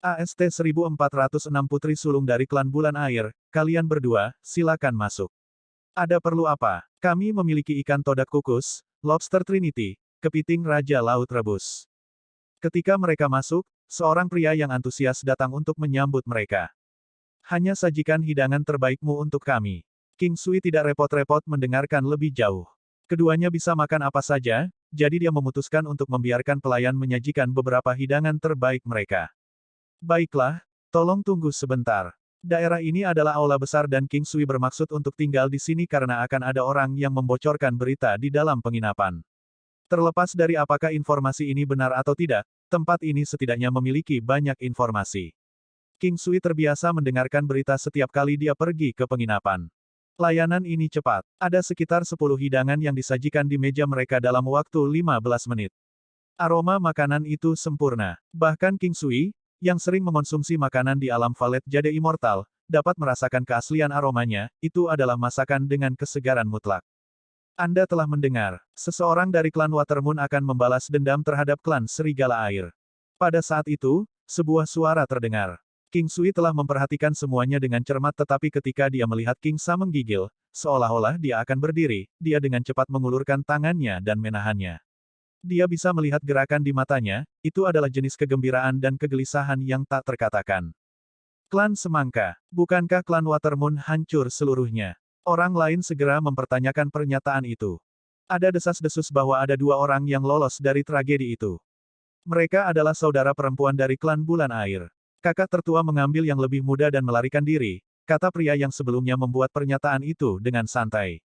AST-1406 Putri Sulung dari klan Bulan Air, kalian berdua, silakan masuk. Ada perlu apa? Kami memiliki ikan todak kukus, lobster Trinity, kepiting Raja Laut Rebus. Ketika mereka masuk, seorang pria yang antusias datang untuk menyambut mereka. Hanya sajikan hidangan terbaikmu untuk kami. King Sui tidak repot-repot mendengarkan lebih jauh. Keduanya bisa makan apa saja, jadi dia memutuskan untuk membiarkan pelayan menyajikan beberapa hidangan terbaik mereka. Baiklah, tolong tunggu sebentar. Daerah ini adalah aula besar dan King Sui bermaksud untuk tinggal di sini karena akan ada orang yang membocorkan berita di dalam penginapan. Terlepas dari apakah informasi ini benar atau tidak, tempat ini setidaknya memiliki banyak informasi. King Sui terbiasa mendengarkan berita setiap kali dia pergi ke penginapan. Layanan ini cepat. Ada sekitar 10 hidangan yang disajikan di meja mereka dalam waktu 15 menit. Aroma makanan itu sempurna. Bahkan King Sui, yang sering mengonsumsi makanan di alam Valet Jade Immortal, dapat merasakan keaslian aromanya, itu adalah masakan dengan kesegaran mutlak. Anda telah mendengar, seseorang dari klan Watermoon akan membalas dendam terhadap klan Serigala Air. Pada saat itu, sebuah suara terdengar. King Sui telah memperhatikan semuanya dengan cermat tetapi ketika dia melihat King Sa menggigil, seolah-olah dia akan berdiri, dia dengan cepat mengulurkan tangannya dan menahannya. Dia bisa melihat gerakan di matanya, itu adalah jenis kegembiraan dan kegelisahan yang tak terkatakan. Klan Semangka, bukankah klan Watermoon hancur seluruhnya? Orang lain segera mempertanyakan pernyataan itu. Ada desas-desus bahwa ada dua orang yang lolos dari tragedi itu. Mereka adalah saudara perempuan dari klan Bulan Air. Kakak tertua mengambil yang lebih muda dan melarikan diri, kata pria yang sebelumnya membuat pernyataan itu dengan santai.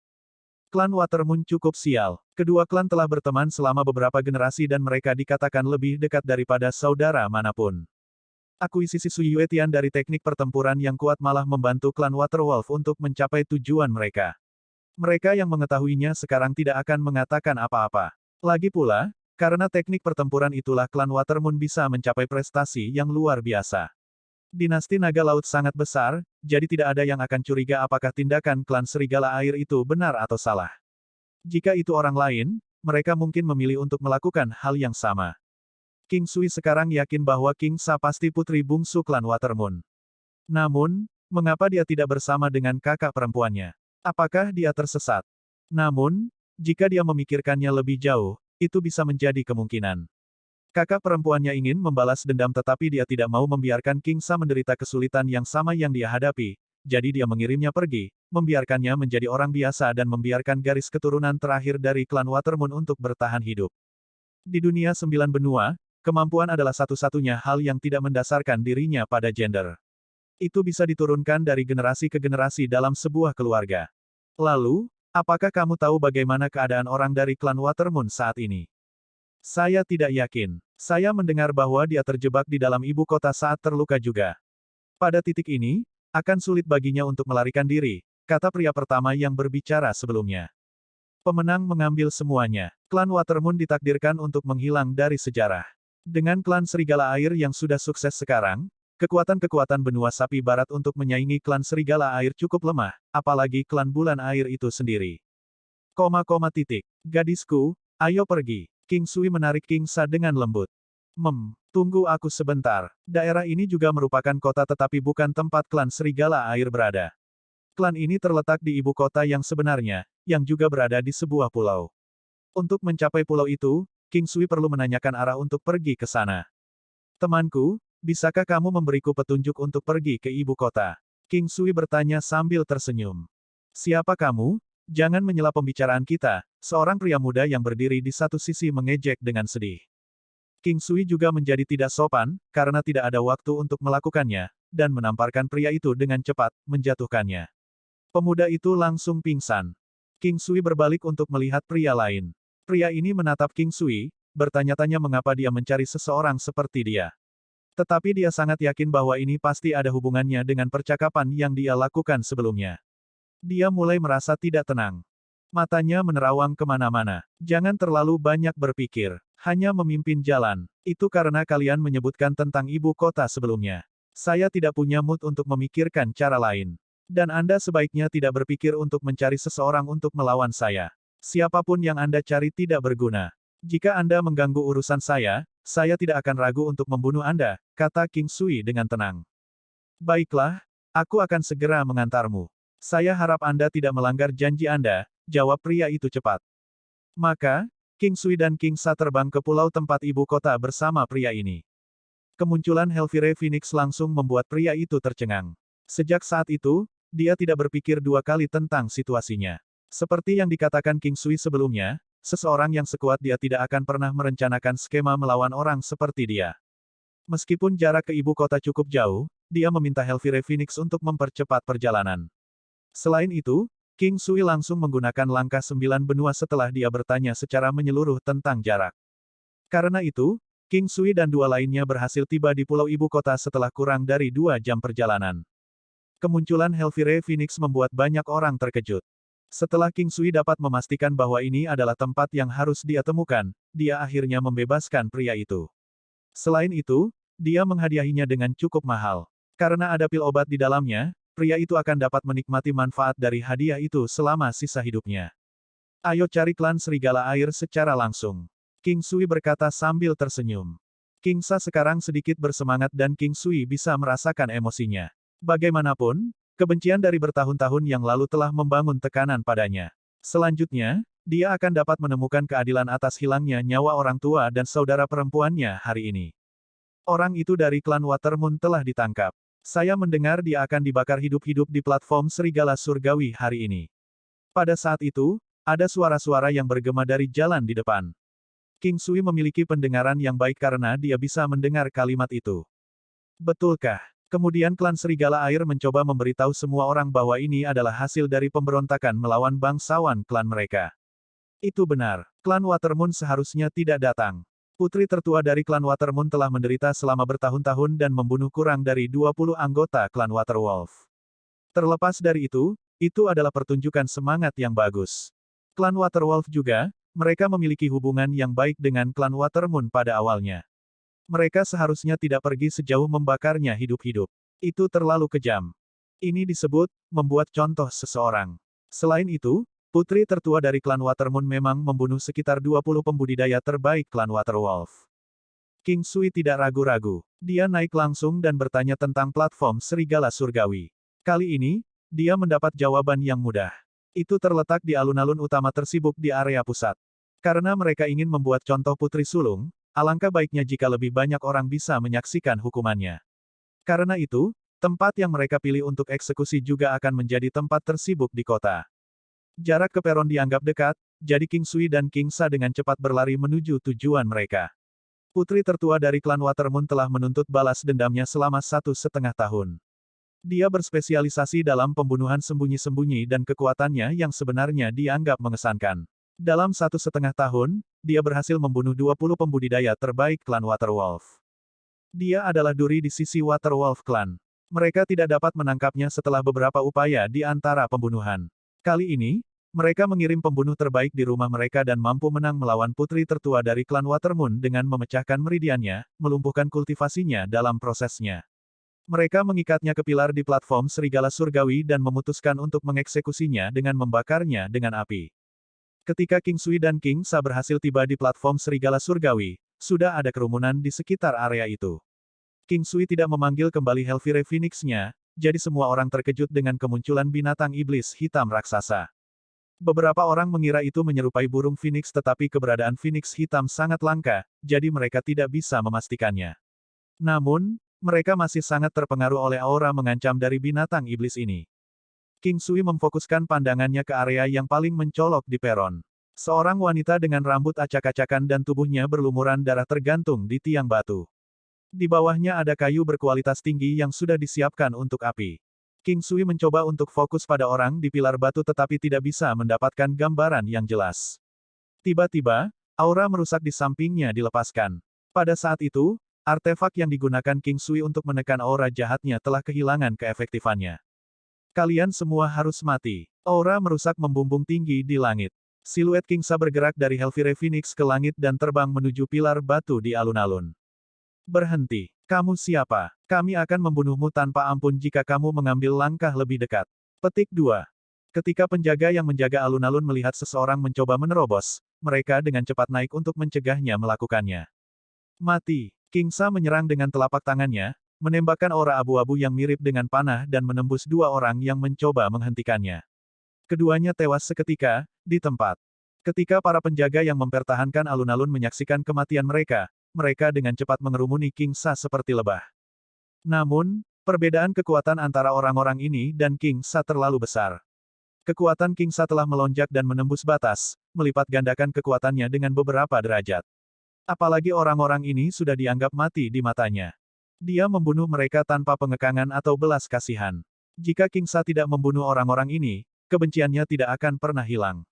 Klan Watermoon cukup sial. Kedua klan telah berteman selama beberapa generasi dan mereka dikatakan lebih dekat daripada saudara manapun. Akuisisi Sui Yuetian dari teknik pertempuran yang kuat malah membantu klan Waterwolf untuk mencapai tujuan mereka. Mereka yang mengetahuinya sekarang tidak akan mengatakan apa-apa. Lagi pula, karena teknik pertempuran itulah klan Watermoon bisa mencapai prestasi yang luar biasa. Dinasti Naga Laut sangat besar, jadi tidak ada yang akan curiga apakah tindakan klan Serigala Air itu benar atau salah. Jika itu orang lain, mereka mungkin memilih untuk melakukan hal yang sama. King Sui sekarang yakin bahwa King Sa pasti putri bungsu klan Watermoon. Namun, mengapa dia tidak bersama dengan kakak perempuannya? Apakah dia tersesat? Namun, jika dia memikirkannya lebih jauh, itu bisa menjadi kemungkinan. Kakak perempuannya ingin membalas dendam tetapi dia tidak mau membiarkan King Sa menderita kesulitan yang sama yang dia hadapi, jadi dia mengirimnya pergi, membiarkannya menjadi orang biasa dan membiarkan garis keturunan terakhir dari klan Watermoon untuk bertahan hidup. Di dunia 9 benua, kemampuan adalah satu-satunya hal yang tidak mendasarkan dirinya pada gender. Itu bisa diturunkan dari generasi ke generasi dalam sebuah keluarga. Lalu, apakah kamu tahu bagaimana keadaan orang dari klan Watermoon saat ini? Saya tidak yakin. Saya mendengar bahwa dia terjebak di dalam ibu kota saat terluka juga. Pada titik ini, akan sulit baginya untuk melarikan diri, kata pria pertama yang berbicara sebelumnya. Pemenang mengambil semuanya. Klan Watermoon ditakdirkan untuk menghilang dari sejarah. Dengan klan Serigala Air yang sudah sukses sekarang, kekuatan-kekuatan benua sapi barat untuk menyaingi klan Serigala Air cukup lemah, apalagi klan Bulan Air itu sendiri. Gadisku, ayo pergi. King Sui menarik King Sa dengan lembut. Tunggu aku sebentar. Daerah ini juga merupakan kota tetapi bukan tempat klan Serigala Air berada. Klan ini terletak di ibu kota yang sebenarnya, yang juga berada di sebuah pulau. Untuk mencapai pulau itu, King Sui perlu menanyakan arah untuk pergi ke sana. Temanku, bisakah kamu memberiku petunjuk untuk pergi ke ibu kota? King Sui bertanya sambil tersenyum. Siapa kamu? Jangan menyela pembicaraan kita, seorang pria muda yang berdiri di satu sisi mengejek dengan sedih. King Sui juga menjadi tidak sopan, karena tidak ada waktu untuk melakukannya, dan menamparkan pria itu dengan cepat, menjatuhkannya. Pemuda itu langsung pingsan. King Sui berbalik untuk melihat pria lain. Pria ini menatap King Sui, bertanya-tanya mengapa dia mencari seseorang seperti dia. Tetapi dia sangat yakin bahwa ini pasti ada hubungannya dengan percakapan yang dia lakukan sebelumnya. Dia mulai merasa tidak tenang. Matanya menerawang kemana-mana. Jangan terlalu banyak berpikir. Hanya memimpin jalan. Itu karena kalian menyebutkan tentang ibu kota sebelumnya. Saya tidak punya mood untuk memikirkan cara lain. Dan Anda sebaiknya tidak berpikir untuk mencari seseorang untuk melawan saya. Siapapun yang Anda cari tidak berguna. Jika Anda mengganggu urusan saya tidak akan ragu untuk membunuh Anda, kata King Sui dengan tenang. Baiklah, aku akan segera mengantarmu. Saya harap Anda tidak melanggar janji Anda, jawab pria itu cepat. Maka, King Sui dan King Sa terbang ke pulau tempat ibu kota bersama pria ini. Kemunculan Helvire Phoenix langsung membuat pria itu tercengang. Sejak saat itu, dia tidak berpikir dua kali tentang situasinya. Seperti yang dikatakan King Sui sebelumnya, seseorang yang sekuat dia tidak akan pernah merencanakan skema melawan orang seperti dia. Meskipun jarak ke ibu kota cukup jauh, dia meminta Helvire Phoenix untuk mempercepat perjalanan. Selain itu, King Sui langsung menggunakan langkah 9 benua setelah dia bertanya secara menyeluruh tentang jarak. Karena itu, King Sui dan dua lainnya berhasil tiba di pulau ibu kota setelah kurang dari 2 jam perjalanan. Kemunculan Helvire Phoenix membuat banyak orang terkejut. Setelah King Sui dapat memastikan bahwa ini adalah tempat yang harus dia temukan, dia akhirnya membebaskan pria itu. Selain itu, dia menghadiahinya dengan cukup mahal. Karena ada pil obat di dalamnya, pria itu akan dapat menikmati manfaat dari hadiah itu selama sisa hidupnya. Ayo cari klan Serigala Air secara langsung. King Sui berkata sambil tersenyum. King Sa sekarang sedikit bersemangat dan King Sui bisa merasakan emosinya. Bagaimanapun, kebencian dari bertahun-tahun yang lalu telah membangun tekanan padanya. Selanjutnya, dia akan dapat menemukan keadilan atas hilangnya nyawa orang tua dan saudara perempuannya hari ini. Orang itu dari klan Watermoon telah ditangkap. Saya mendengar dia akan dibakar hidup-hidup di platform Serigala Surgawi hari ini. Pada saat itu, ada suara-suara yang bergema dari jalan di depan. King Sui memiliki pendengaran yang baik karena dia bisa mendengar kalimat itu. Betulkah? Kemudian klan Serigala Air mencoba memberitahu semua orang bahwa ini adalah hasil dari pemberontakan melawan bangsawan klan mereka. Itu benar. Klan Watermoon seharusnya tidak datang. Putri tertua dari klan Watermoon telah menderita selama bertahun-tahun dan membunuh kurang dari 20 anggota klan Waterwolf. Terlepas dari itu adalah pertunjukan semangat yang bagus. Klan Waterwolf juga, mereka memiliki hubungan yang baik dengan klan Watermoon pada awalnya. Mereka seharusnya tidak pergi sejauh membakarnya hidup-hidup. Itu terlalu kejam. Ini disebut, membuat contoh seseorang. Selain itu, putri tertua dari klan Watermoon memang membunuh sekitar 20 pembudidaya terbaik klan Waterwolf. King Sui tidak ragu-ragu. Dia naik langsung dan bertanya tentang platform Serigala Surgawi. Kali ini, dia mendapat jawaban yang mudah. Itu terletak di alun-alun utama tersibuk di area pusat. Karena mereka ingin membuat contoh putri sulung, alangkah baiknya jika lebih banyak orang bisa menyaksikan hukumannya. Karena itu, tempat yang mereka pilih untuk eksekusi juga akan menjadi tempat tersibuk di kota. Jarak ke peron dianggap dekat, jadi King Sui dan King Sa dengan cepat berlari menuju tujuan mereka. Putri tertua dari klan Watermoon telah menuntut balas dendamnya selama 1,5 tahun. Dia berspesialisasi dalam pembunuhan sembunyi-sembunyi dan kekuatannya yang sebenarnya dianggap mengesankan. Dalam 1,5 tahun, dia berhasil membunuh 20 pembudidaya terbaik klan Waterwolf. Dia adalah duri di sisi Waterwolf Clan. Mereka tidak dapat menangkapnya setelah beberapa upaya di antara pembunuhan. Kali ini, mereka mengirim pembunuh terbaik di rumah mereka dan mampu menang melawan putri tertua dari klan Watermoon dengan memecahkan meridiannya, melumpuhkan kultivasinya dalam prosesnya. Mereka mengikatnya ke pilar di platform Serigala Surgawi dan memutuskan untuk mengeksekusinya dengan membakarnya dengan api. Ketika King Sui dan King Sa berhasil tiba di platform Serigala Surgawi, sudah ada kerumunan di sekitar area itu. King Sui tidak memanggil kembali Helvire Phoenix-nya, jadi semua orang terkejut dengan kemunculan binatang iblis hitam raksasa. Beberapa orang mengira itu menyerupai burung Phoenix tetapi keberadaan Phoenix hitam sangat langka, jadi mereka tidak bisa memastikannya. Namun, mereka masih sangat terpengaruh oleh aura mengancam dari binatang iblis ini. King Sui memfokuskan pandangannya ke area yang paling mencolok di peron. Seorang wanita dengan rambut acak-acakan dan tubuhnya berlumuran darah tergantung di tiang batu. Di bawahnya ada kayu berkualitas tinggi yang sudah disiapkan untuk api. King Sui mencoba untuk fokus pada orang di pilar batu tetapi tidak bisa mendapatkan gambaran yang jelas. Tiba-tiba, aura merusak di sampingnya dilepaskan. Pada saat itu, artefak yang digunakan King Sui untuk menekan aura jahatnya telah kehilangan keefektifannya. Kalian semua harus mati. Aura merusak membumbung tinggi di langit. Siluet King Sa bergerak dari Helvire Phoenix ke langit dan terbang menuju pilar batu di alun-alun. Berhenti. Kamu siapa? Kami akan membunuhmu tanpa ampun jika kamu mengambil langkah lebih dekat. Petik 2. Ketika penjaga yang menjaga alun-alun melihat seseorang mencoba menerobos, mereka dengan cepat naik untuk mencegahnya melakukannya. Mati. King Sa menyerang dengan telapak tangannya, menembakkan aura abu-abu yang mirip dengan panah dan menembus dua orang yang mencoba menghentikannya. Keduanya tewas seketika, di tempat. Ketika para penjaga yang mempertahankan alun-alun menyaksikan kematian mereka, mereka dengan cepat mengerumuni King Sa seperti lebah. Namun, perbedaan kekuatan antara orang-orang ini dan King Sa terlalu besar. Kekuatan King Sa telah melonjak dan menembus batas, melipat gandakan kekuatannya dengan beberapa derajat. Apalagi orang-orang ini sudah dianggap mati di matanya. Dia membunuh mereka tanpa pengekangan atau belas kasihan. Jika King Sa tidak membunuh orang-orang ini, kebenciannya tidak akan pernah hilang.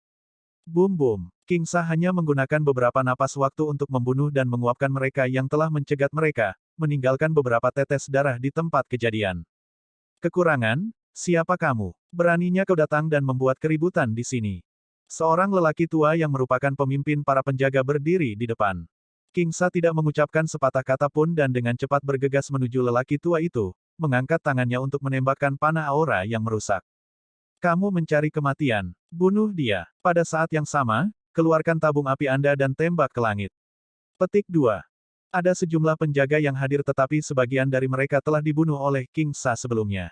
Boom. King Sa hanya menggunakan beberapa napas waktu untuk membunuh dan menguapkan mereka yang telah mencegat mereka, meninggalkan beberapa tetes darah di tempat kejadian. Kekurangan? Siapa kamu? Beraninya kau datang dan membuat keributan di sini. Seorang lelaki tua yang merupakan pemimpin para penjaga berdiri di depan. King Sa tidak mengucapkan sepatah kata pun dan dengan cepat bergegas menuju lelaki tua itu, mengangkat tangannya untuk menembakkan panah aura yang merusak. Kamu mencari kematian. Bunuh dia. Pada saat yang sama, keluarkan tabung api Anda dan tembak ke langit. Petik 2. Ada sejumlah penjaga yang hadir tetapi sebagian dari mereka telah dibunuh oleh King Sa sebelumnya.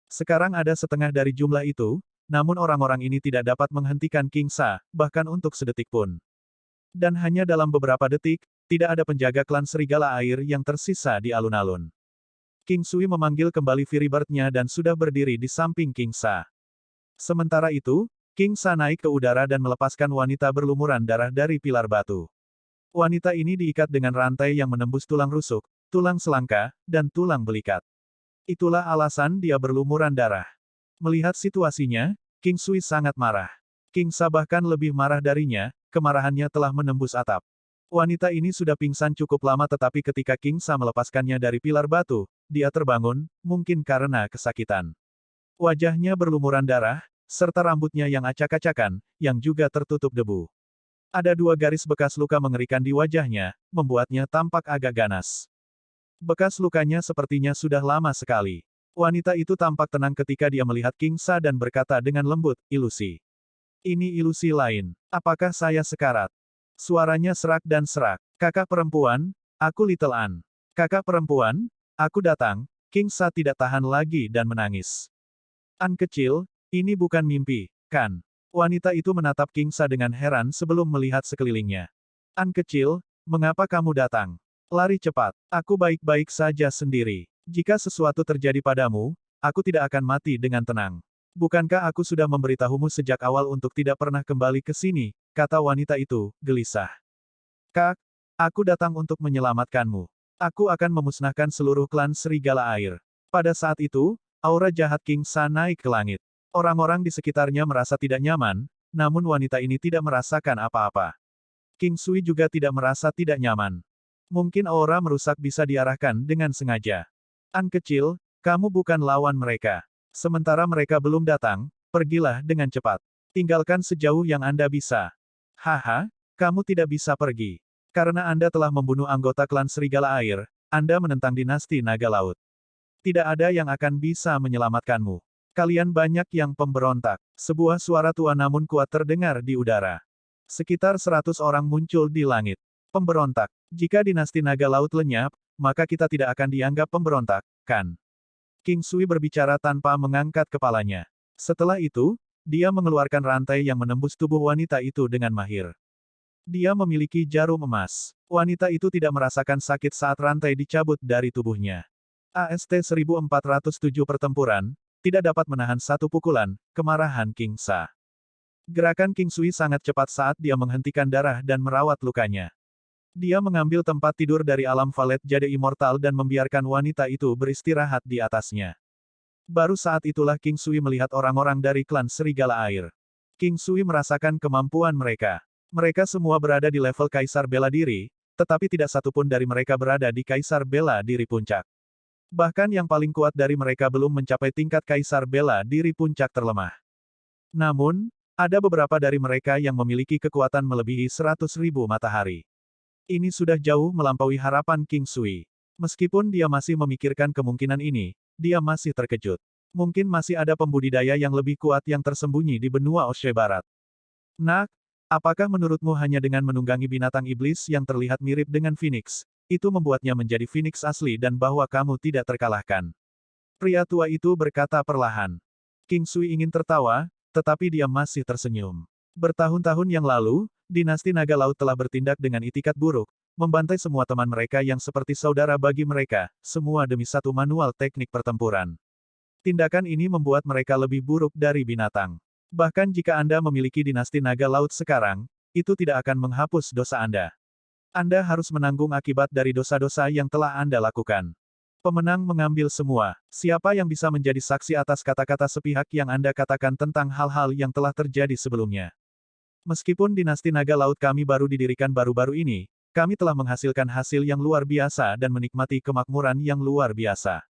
Sekarang ada setengah dari jumlah itu, namun orang-orang ini tidak dapat menghentikan King Sa, bahkan untuk sedetik pun. Dan hanya dalam beberapa detik, tidak ada penjaga klan serigala air yang tersisa di alun-alun. King Sui memanggil kembali Firibird-nya dan sudah berdiri di samping King Sa. Sementara itu, King Sa naik ke udara dan melepaskan wanita berlumuran darah dari pilar batu. Wanita ini diikat dengan rantai yang menembus tulang rusuk, tulang selangka, dan tulang belikat. Itulah alasan dia berlumuran darah. Melihat situasinya, King Sui sangat marah. King Sa bahkan lebih marah darinya, kemarahannya telah menembus atap. Wanita ini sudah pingsan cukup lama tetapi ketika King Sa melepaskannya dari pilar batu, dia terbangun, mungkin karena kesakitan. Wajahnya berlumuran darah, serta rambutnya yang acak-acakan, yang juga tertutup debu. Ada 2 garis bekas luka mengerikan di wajahnya, membuatnya tampak agak ganas. Bekas lukanya sepertinya sudah lama sekali. Wanita itu tampak tenang ketika dia melihat King Sa dan berkata dengan lembut, ilusi. Ini ilusi lain. Apakah saya sekarat? Suaranya serak dan serak. Kakak perempuan, aku Little An. Kakak perempuan, aku datang. King Sa tidak tahan lagi dan menangis. An kecil, ini bukan mimpi, kan? Wanita itu menatap King Sa dengan heran sebelum melihat sekelilingnya. An kecil, mengapa kamu datang? Lari cepat. Aku baik-baik saja sendiri. Jika sesuatu terjadi padamu, aku tidak akan mati dengan tenang. Bukankah aku sudah memberitahumu sejak awal untuk tidak pernah kembali ke sini, kata wanita itu, gelisah. Kak, aku datang untuk menyelamatkanmu. Aku akan memusnahkan seluruh klan serigala air. Pada saat itu, aura jahat King Sa naik ke langit. Orang-orang di sekitarnya merasa tidak nyaman, namun wanita ini tidak merasakan apa-apa. King Sui juga tidak merasa tidak nyaman. Mungkin aura merusak bisa diarahkan dengan sengaja. An kecil, kamu bukan lawan mereka. Sementara mereka belum datang, pergilah dengan cepat. Tinggalkan sejauh yang Anda bisa. Haha, kamu tidak bisa pergi. Karena Anda telah membunuh anggota klan serigala air, Anda menentang dinasti naga laut. Tidak ada yang akan bisa menyelamatkanmu. Kalian banyak yang pemberontak. Sebuah suara tua namun kuat terdengar di udara. Sekitar 100 orang muncul di langit. Pemberontak. Jika dinasti naga laut lenyap, maka kita tidak akan dianggap pemberontak, kan? King Sui berbicara tanpa mengangkat kepalanya. Setelah itu, dia mengeluarkan rantai yang menembus tubuh wanita itu dengan mahir. Dia memiliki jarum emas. Wanita itu tidak merasakan sakit saat rantai dicabut dari tubuhnya. AST 1407 pertempuran, tidak dapat menahan satu pukulan, kemarahan King Sa. Gerakan King Sui sangat cepat saat dia menghentikan darah dan merawat lukanya. Dia mengambil tempat tidur dari alam valet jade immortal dan membiarkan wanita itu beristirahat di atasnya. Baru saat itulah King Sui melihat orang-orang dari klan serigala air. King Sui merasakan kemampuan mereka. Mereka semua berada di level Kaisar Bela Diri, tetapi tidak satupun dari mereka berada di Kaisar Bela Diri Puncak. Bahkan yang paling kuat dari mereka belum mencapai tingkat Kaisar Bela Diri Puncak terlemah. Namun, ada beberapa dari mereka yang memiliki kekuatan melebihi 100.000 matahari. Ini sudah jauh melampaui harapan King Sui. Meskipun dia masih memikirkan kemungkinan ini, dia masih terkejut. Mungkin masih ada pembudidaya yang lebih kuat yang tersembunyi di benua Oshe Barat. Nak, apakah menurutmu hanya dengan menunggangi binatang iblis yang terlihat mirip dengan Phoenix, itu membuatnya menjadi Phoenix asli dan bahwa kamu tidak terkalahkan? Pria tua itu berkata perlahan. King Sui ingin tertawa, tetapi dia masih tersenyum. Bertahun-tahun yang lalu, dinasti Naga Laut telah bertindak dengan itikat buruk, membantai semua teman mereka yang seperti saudara bagi mereka, semua demi satu manual teknik pertempuran. Tindakan ini membuat mereka lebih buruk dari binatang. Bahkan jika Anda memiliki dinasti Naga Laut sekarang, itu tidak akan menghapus dosa Anda. Anda harus menanggung akibat dari dosa-dosa yang telah Anda lakukan. Pemenang mengambil semua. Siapa yang bisa menjadi saksi atas kata-kata sepihak yang Anda katakan tentang hal-hal yang telah terjadi sebelumnya? Meskipun dinasti Naga Laut kami baru didirikan baru-baru ini, kami telah menghasilkan hasil yang luar biasa dan menikmati kemakmuran yang luar biasa.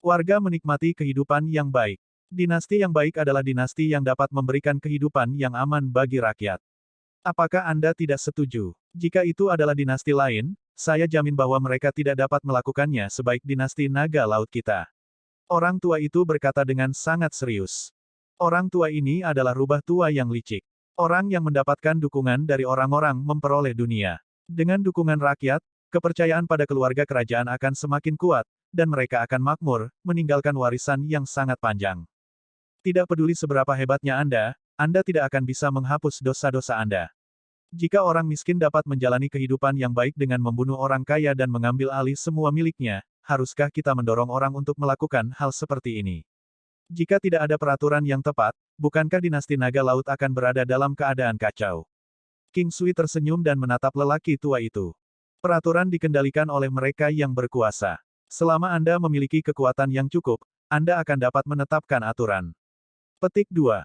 Warga menikmati kehidupan yang baik. Dinasti yang baik adalah dinasti yang dapat memberikan kehidupan yang aman bagi rakyat. Apakah Anda tidak setuju? Jika itu adalah dinasti lain, saya jamin bahwa mereka tidak dapat melakukannya sebaik dinasti Naga Laut kita. Orang tua itu berkata dengan sangat serius. Orang tua ini adalah rubah tua yang licik. Orang yang mendapatkan dukungan dari orang-orang memperoleh dunia. Dengan dukungan rakyat, kepercayaan pada keluarga kerajaan akan semakin kuat, dan mereka akan makmur, meninggalkan warisan yang sangat panjang. Tidak peduli seberapa hebatnya Anda tidak akan bisa menghapus dosa-dosa Anda. Jika orang miskin dapat menjalani kehidupan yang baik dengan membunuh orang kaya dan mengambil alih semua miliknya, haruskah kita mendorong orang untuk melakukan hal seperti ini? Jika tidak ada peraturan yang tepat, bukankah dinasti Naga Laut akan berada dalam keadaan kacau? King Sui tersenyum dan menatap lelaki tua itu. Peraturan dikendalikan oleh mereka yang berkuasa. Selama Anda memiliki kekuatan yang cukup, Anda akan dapat menetapkan aturan. Petik 2.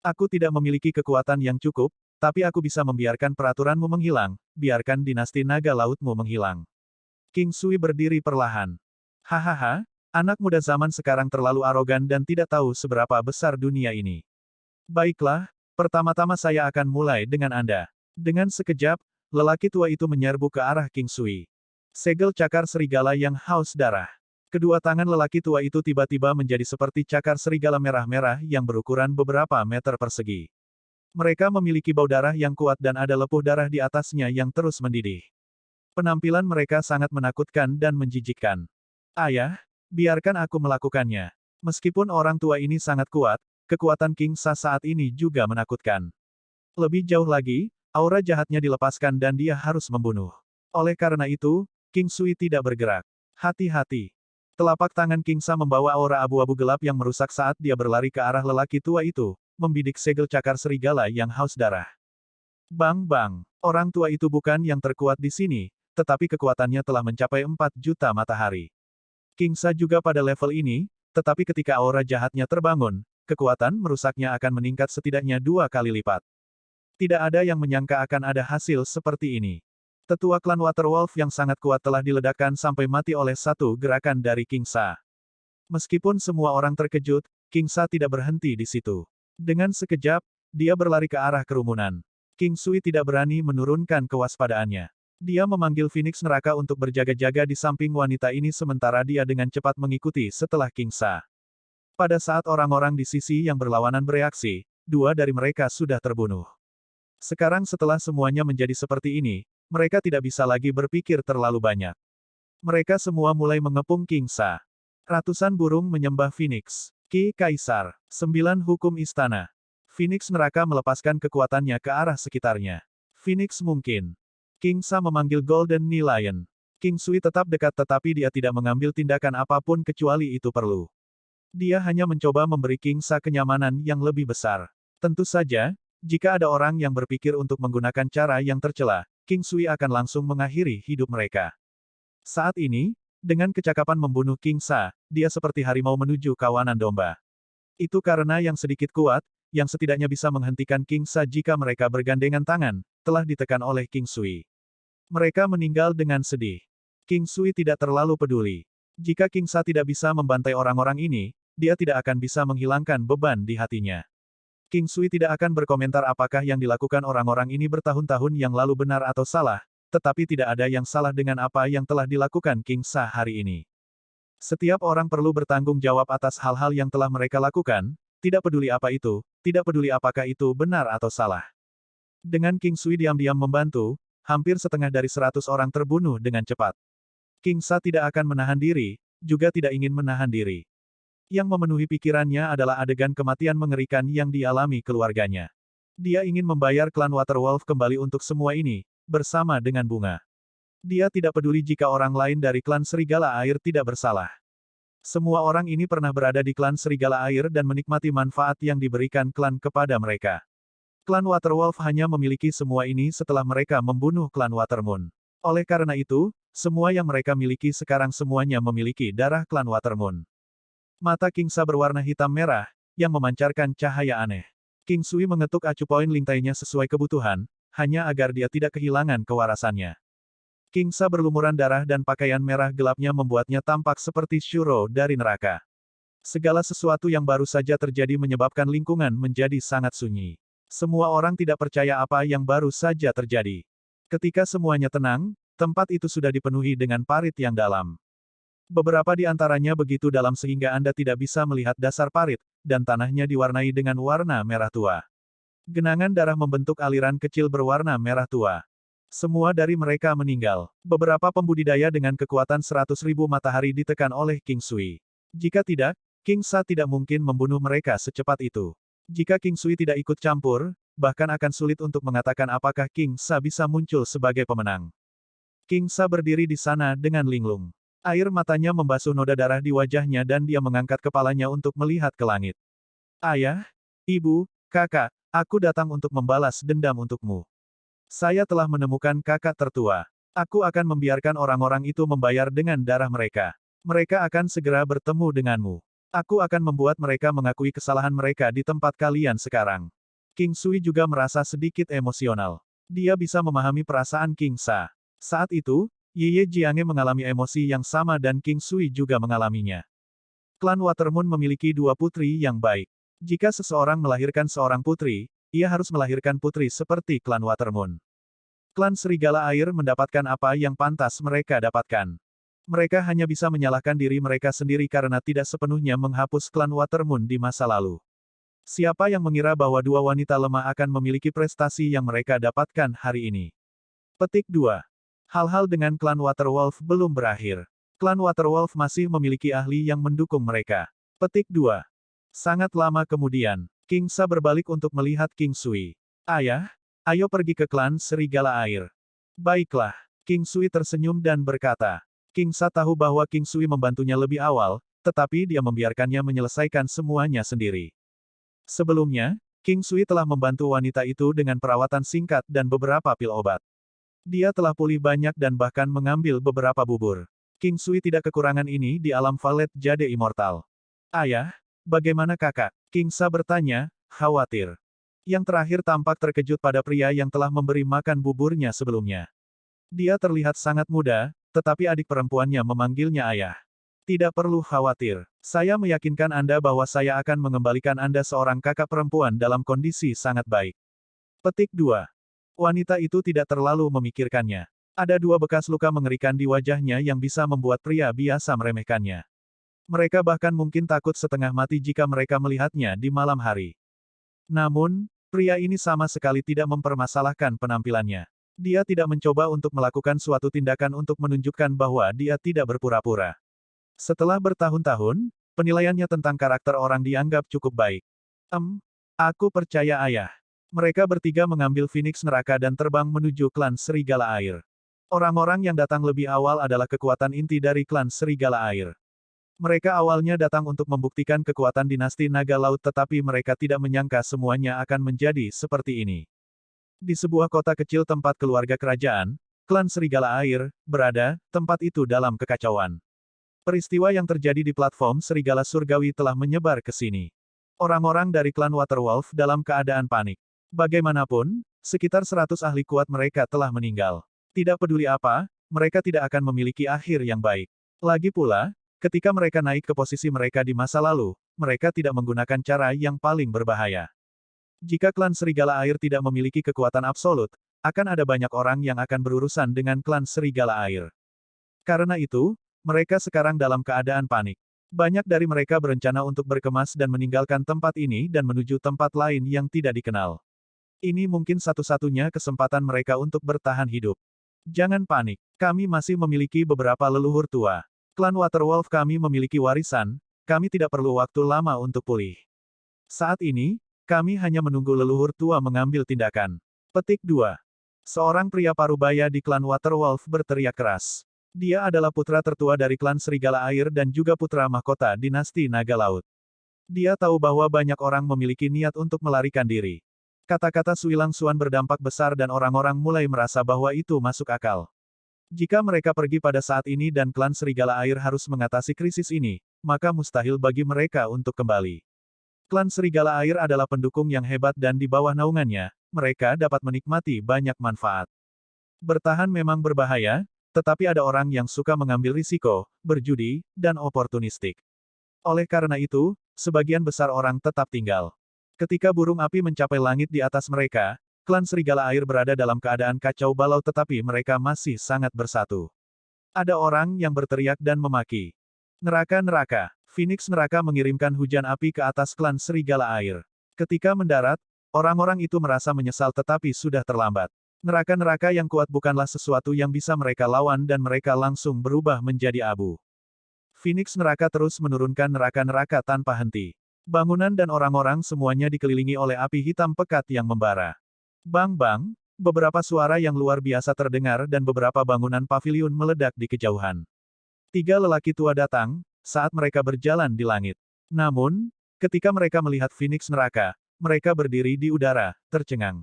Aku tidak memiliki kekuatan yang cukup, tapi aku bisa membiarkan peraturanmu menghilang, biarkan dinasti Naga Lautmu menghilang. King Sui berdiri perlahan. Hahaha, anak muda zaman sekarang terlalu arogan dan tidak tahu seberapa besar dunia ini. Baiklah, pertama-tama saya akan mulai dengan Anda. Dengan sekejap, lelaki tua itu menyerbu ke arah King Sui. Segel cakar serigala yang haus darah. Kedua tangan lelaki tua itu tiba-tiba menjadi seperti cakar serigala merah-merah yang berukuran beberapa meter persegi. Mereka memiliki bau darah yang kuat dan ada lepuh darah di atasnya yang terus mendidih. Penampilan mereka sangat menakutkan dan menjijikkan. Ayah, biarkan aku melakukannya. Meskipun orang tua ini sangat kuat, kekuatan King Sa saat ini juga menakutkan. Lebih jauh lagi, aura jahatnya dilepaskan dan dia harus membunuh. Oleh karena itu, King Sui tidak bergerak. Hati-hati. Telapak tangan King Sa membawa aura abu-abu gelap yang merusak saat dia berlari ke arah lelaki tua itu, membidik segel cakar serigala yang haus darah. Bang-bang. Orang tua itu bukan yang terkuat di sini, tetapi kekuatannya telah mencapai 4 juta matahari. King Sa juga pada level ini, tetapi ketika aura jahatnya terbangun, kekuatan merusaknya akan meningkat setidaknya 2 kali lipat. Tidak ada yang menyangka akan ada hasil seperti ini. Tetua klan Waterwolf yang sangat kuat telah diledakkan sampai mati oleh satu gerakan dari King Sa. Meskipun semua orang terkejut, King Sa tidak berhenti di situ. Dengan sekejap, dia berlari ke arah kerumunan. King Sui tidak berani menurunkan kewaspadaannya. Dia memanggil Phoenix Neraka untuk berjaga-jaga di samping wanita ini sementara dia dengan cepat mengikuti setelah King Sa. Pada saat orang-orang di sisi yang berlawanan bereaksi, 2 dari mereka sudah terbunuh. Sekarang setelah semuanya menjadi seperti ini, mereka tidak bisa lagi berpikir terlalu banyak. Mereka semua mulai mengepung King Sa. Ratusan burung menyembah Phoenix. Ki Kaisar. 9 hukum istana. Phoenix Neraka melepaskan kekuatannya ke arah sekitarnya. Phoenix mungkin. King Sa memanggil Golden Knee Lion. King Sui tetap dekat tetapi dia tidak mengambil tindakan apapun kecuali itu perlu. Dia hanya mencoba memberi King Sa kenyamanan yang lebih besar. Tentu saja, jika ada orang yang berpikir untuk menggunakan cara yang tercela, King Sui akan langsung mengakhiri hidup mereka. Saat ini, dengan kecakapan membunuh King Sa, dia seperti harimau menuju kawanan domba. Itu karena yang sedikit kuat, yang setidaknya bisa menghentikan King Sa jika mereka bergandengan tangan, telah ditekan oleh King Sui. Mereka meninggal dengan sedih. King Sui tidak terlalu peduli. Jika King Sa tidak bisa membantai orang-orang ini, dia tidak akan bisa menghilangkan beban di hatinya. King Sui tidak akan berkomentar apakah yang dilakukan orang-orang ini bertahun-tahun yang lalu benar atau salah, tetapi tidak ada yang salah dengan apa yang telah dilakukan King Sa hari ini. Setiap orang perlu bertanggung jawab atas hal-hal yang telah mereka lakukan, tidak peduli apa itu, tidak peduli apakah itu benar atau salah. Dengan King Sui diam-diam membantu, hampir setengah dari 100 orang terbunuh dengan cepat. King Sa tidak akan menahan diri, juga tidak ingin menahan diri. Yang memenuhi pikirannya adalah adegan kematian mengerikan yang dialami keluarganya. Dia ingin membayar klan Waterwolf kembali untuk semua ini, bersama dengan bunga. Dia tidak peduli jika orang lain dari klan Serigala Air tidak bersalah. Semua orang ini pernah berada di klan Serigala Air dan menikmati manfaat yang diberikan klan kepada mereka. Klan Waterwolf hanya memiliki semua ini setelah mereka membunuh klan Watermoon. Oleh karena itu, semua yang mereka miliki sekarang semuanya memiliki darah klan Watermoon. Mata King Sa berwarna hitam merah, yang memancarkan cahaya aneh. King Sui mengetuk acupoin lintainya sesuai kebutuhan, hanya agar dia tidak kehilangan kewarasannya. King Sa berlumuran darah dan pakaian merah gelapnya membuatnya tampak seperti Shuro dari neraka. Segala sesuatu yang baru saja terjadi menyebabkan lingkungan menjadi sangat sunyi. Semua orang tidak percaya apa yang baru saja terjadi. Ketika semuanya tenang, tempat itu sudah dipenuhi dengan parit yang dalam. Beberapa di antaranya begitu dalam sehingga Anda tidak bisa melihat dasar parit, dan tanahnya diwarnai dengan warna merah tua. Genangan darah membentuk aliran kecil berwarna merah tua. Semua dari mereka meninggal. Beberapa pembudidaya dengan kekuatan 100.000 matahari ditekan oleh King Sui. Jika tidak, King Sa tidak mungkin membunuh mereka secepat itu. Jika King Sui tidak ikut campur, bahkan akan sulit untuk mengatakan apakah King Sa bisa muncul sebagai pemenang. King Sa berdiri di sana dengan linglung. Air matanya membasuh noda darah di wajahnya dan dia mengangkat kepalanya untuk melihat ke langit. Ayah, ibu, kakak, aku datang untuk membalas dendam untukmu. Saya telah menemukan kakak tertua. Aku akan membiarkan orang-orang itu membayar dengan darah mereka. Mereka akan segera bertemu denganmu. Aku akan membuat mereka mengakui kesalahan mereka di tempat kalian sekarang. King Sui juga merasa sedikit emosional. Dia bisa memahami perasaan King Sa. Saat itu, Ye Jiange mengalami emosi yang sama dan King Sui juga mengalaminya. Klan Watermoon memiliki dua putri yang baik. Jika seseorang melahirkan seorang putri, ia harus melahirkan putri seperti klan Watermoon. Klan Serigala Air mendapatkan apa yang pantas mereka dapatkan. Mereka hanya bisa menyalahkan diri mereka sendiri karena tidak sepenuhnya menghapus klan Watermoon di masa lalu. Siapa yang mengira bahwa dua wanita lemah akan memiliki prestasi yang mereka dapatkan hari ini? Petik 2. Hal-hal dengan klan Waterwolf belum berakhir. Klan Waterwolf masih memiliki ahli yang mendukung mereka. Petik 2. Sangat lama kemudian, King Sa berbalik untuk melihat King Sui. Ayah, ayo pergi ke klan Serigala Air. Baiklah, King Sui tersenyum dan berkata. King Sa tahu bahwa King Sui membantunya lebih awal, tetapi dia membiarkannya menyelesaikan semuanya sendiri. Sebelumnya, King Sui telah membantu wanita itu dengan perawatan singkat dan beberapa pil obat. Dia telah pulih banyak dan bahkan mengambil beberapa bubur. King Sui tidak kekurangan ini di alam Valet Jade Immortal. Ayah, bagaimana kakak? King Sa bertanya, khawatir. Yang terakhir tampak terkejut pada pria yang telah memberi makan buburnya sebelumnya. Dia terlihat sangat muda, tetapi adik perempuannya memanggilnya ayah. Tidak perlu khawatir. Saya meyakinkan Anda bahwa saya akan mengembalikan Anda seorang kakak perempuan dalam kondisi sangat baik. Petik 2. Wanita itu tidak terlalu memikirkannya. Ada dua bekas luka mengerikan di wajahnya yang bisa membuat pria biasa meremehkannya. Mereka bahkan mungkin takut setengah mati jika mereka melihatnya di malam hari. Namun, pria ini sama sekali tidak mempermasalahkan penampilannya. Dia tidak mencoba untuk melakukan suatu tindakan untuk menunjukkan bahwa dia tidak berpura-pura. Setelah bertahun-tahun, penilaiannya tentang karakter orang dianggap cukup baik. Aku percaya ayah. Mereka bertiga mengambil Phoenix Neraka dan terbang menuju klan Serigala Air. Orang-orang yang datang lebih awal adalah kekuatan inti dari klan Serigala Air. Mereka awalnya datang untuk membuktikan kekuatan dinasti Naga Laut tetapi mereka tidak menyangka semuanya akan menjadi seperti ini. Di sebuah kota kecil tempat keluarga kerajaan, klan Serigala Air, berada, tempat itu dalam kekacauan. Peristiwa yang terjadi di platform Serigala Surgawi telah menyebar ke sini. Orang-orang dari klan Waterwolf dalam keadaan panik. Bagaimanapun, sekitar 100 ahli kuat mereka telah meninggal. Tidak peduli apa, mereka tidak akan memiliki akhir yang baik. Lagi pula, ketika mereka naik ke posisi mereka di masa lalu, mereka tidak menggunakan cara yang paling berbahaya. Jika klan Serigala Air tidak memiliki kekuatan absolut, akan ada banyak orang yang akan berurusan dengan klan Serigala Air. Karena itu, Mereka sekarang dalam keadaan panik. Banyak dari mereka berencana untuk berkemas dan meninggalkan tempat ini dan menuju tempat lain yang tidak dikenal. Ini mungkin satu-satunya kesempatan mereka untuk bertahan hidup. Jangan panik. Kami masih memiliki beberapa leluhur tua. Klan Waterwolf kami memiliki warisan, kami tidak perlu waktu lama untuk pulih. Saat ini, kami hanya menunggu leluhur tua mengambil tindakan. Petik 2. Seorang pria parubaya di klan Waterwolf berteriak keras. Dia adalah putra tertua dari klan Serigala Air dan juga putra mahkota dinasti Naga Laut. Dia tahu bahwa banyak orang memiliki niat untuk melarikan diri. Kata-kata Sui Langsuan berdampak besar dan orang-orang mulai merasa bahwa itu masuk akal. Jika mereka pergi pada saat ini dan klan Serigala Air harus mengatasi krisis ini, maka mustahil bagi mereka untuk kembali. Klan Serigala Air adalah pendukung yang hebat dan di bawah naungannya, mereka dapat menikmati banyak manfaat. Bertahan memang berbahaya, tetapi ada orang yang suka mengambil risiko, berjudi, dan oportunistik. Oleh karena itu, sebagian besar orang tetap tinggal. Ketika burung api mencapai langit di atas mereka, klan Serigala Air berada dalam keadaan kacau balau tetapi mereka masih sangat bersatu. Ada orang yang berteriak dan memaki. Neraka-neraka. Phoenix Neraka mengirimkan hujan api ke atas klan Serigala Air. Ketika mendarat, orang-orang itu merasa menyesal tetapi sudah terlambat. Neraka-neraka yang kuat bukanlah sesuatu yang bisa mereka lawan dan mereka langsung berubah menjadi abu. Phoenix Neraka terus menurunkan neraka-neraka tanpa henti. Bangunan dan orang-orang semuanya dikelilingi oleh api hitam pekat yang membara. Bang-bang, beberapa suara yang luar biasa terdengar dan beberapa bangunan paviliun meledak di kejauhan. 3 lelaki tua datang, saat mereka berjalan di langit. Namun, ketika mereka melihat Phoenix Neraka, mereka berdiri di udara, tercengang.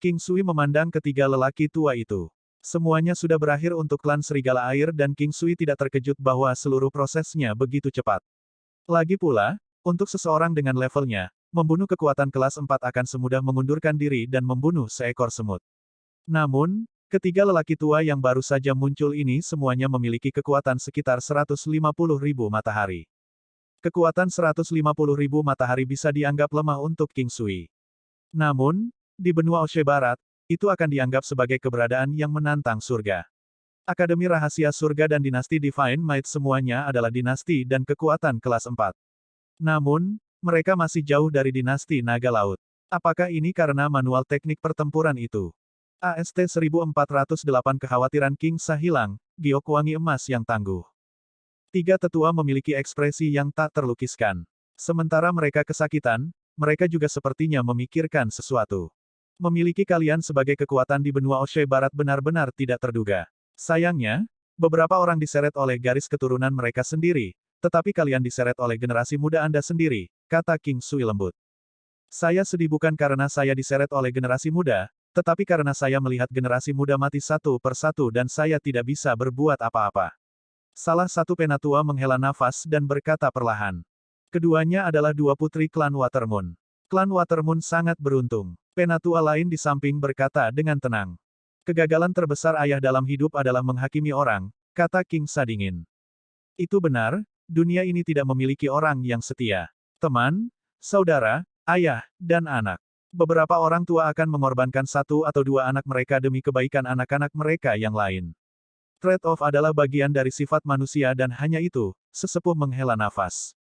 King Sui memandang ketiga lelaki tua itu. Semuanya sudah berakhir untuk klan Serigala Air dan King Sui tidak terkejut bahwa seluruh prosesnya begitu cepat. Lagi pula, untuk seseorang dengan levelnya, membunuh kekuatan kelas 4 akan semudah mengundurkan diri dan membunuh seekor semut. Namun, ketiga lelaki tua yang baru saja muncul ini semuanya memiliki kekuatan sekitar 150.000 matahari. Kekuatan 150.000 matahari bisa dianggap lemah untuk King Sui. Namun, di benua Oshe Barat, itu akan dianggap sebagai keberadaan yang menantang surga. Akademi Rahasia Surga dan Dinasti Divine Might semuanya adalah dinasti dan kekuatan kelas 4. Namun, mereka masih jauh dari dinasti Naga Laut. Apakah ini karena manual teknik pertempuran itu? AST 1408 Kekhawatiran King Sa hilang, giok wangi emas yang tangguh. 3 tetua memiliki ekspresi yang tak terlukiskan. Sementara mereka kesakitan, mereka juga sepertinya memikirkan sesuatu. Memiliki kalian sebagai kekuatan di benua Oshe Barat benar-benar tidak terduga. Sayangnya, beberapa orang diseret oleh garis keturunan mereka sendiri, tetapi kalian diseret oleh generasi muda Anda sendiri, kata King Sui lembut. Saya sedih bukan karena saya diseret oleh generasi muda, tetapi karena saya melihat generasi muda mati satu persatu dan saya tidak bisa berbuat apa-apa. Salah satu penatua menghela nafas dan berkata perlahan. Keduanya adalah 2 putri klan Watermoon. Klan Watermoon sangat beruntung. Penatua lain di samping berkata dengan tenang. Kegagalan terbesar ayah dalam hidup adalah menghakimi orang, kata King Sa dingin. Itu benar, dunia ini tidak memiliki orang yang setia. Teman, saudara, ayah, dan anak. Beberapa orang tua akan mengorbankan 1 atau 2 anak mereka demi kebaikan anak-anak mereka yang lain. Trade-off adalah bagian dari sifat manusia dan hanya itu, sesepuh menghela nafas.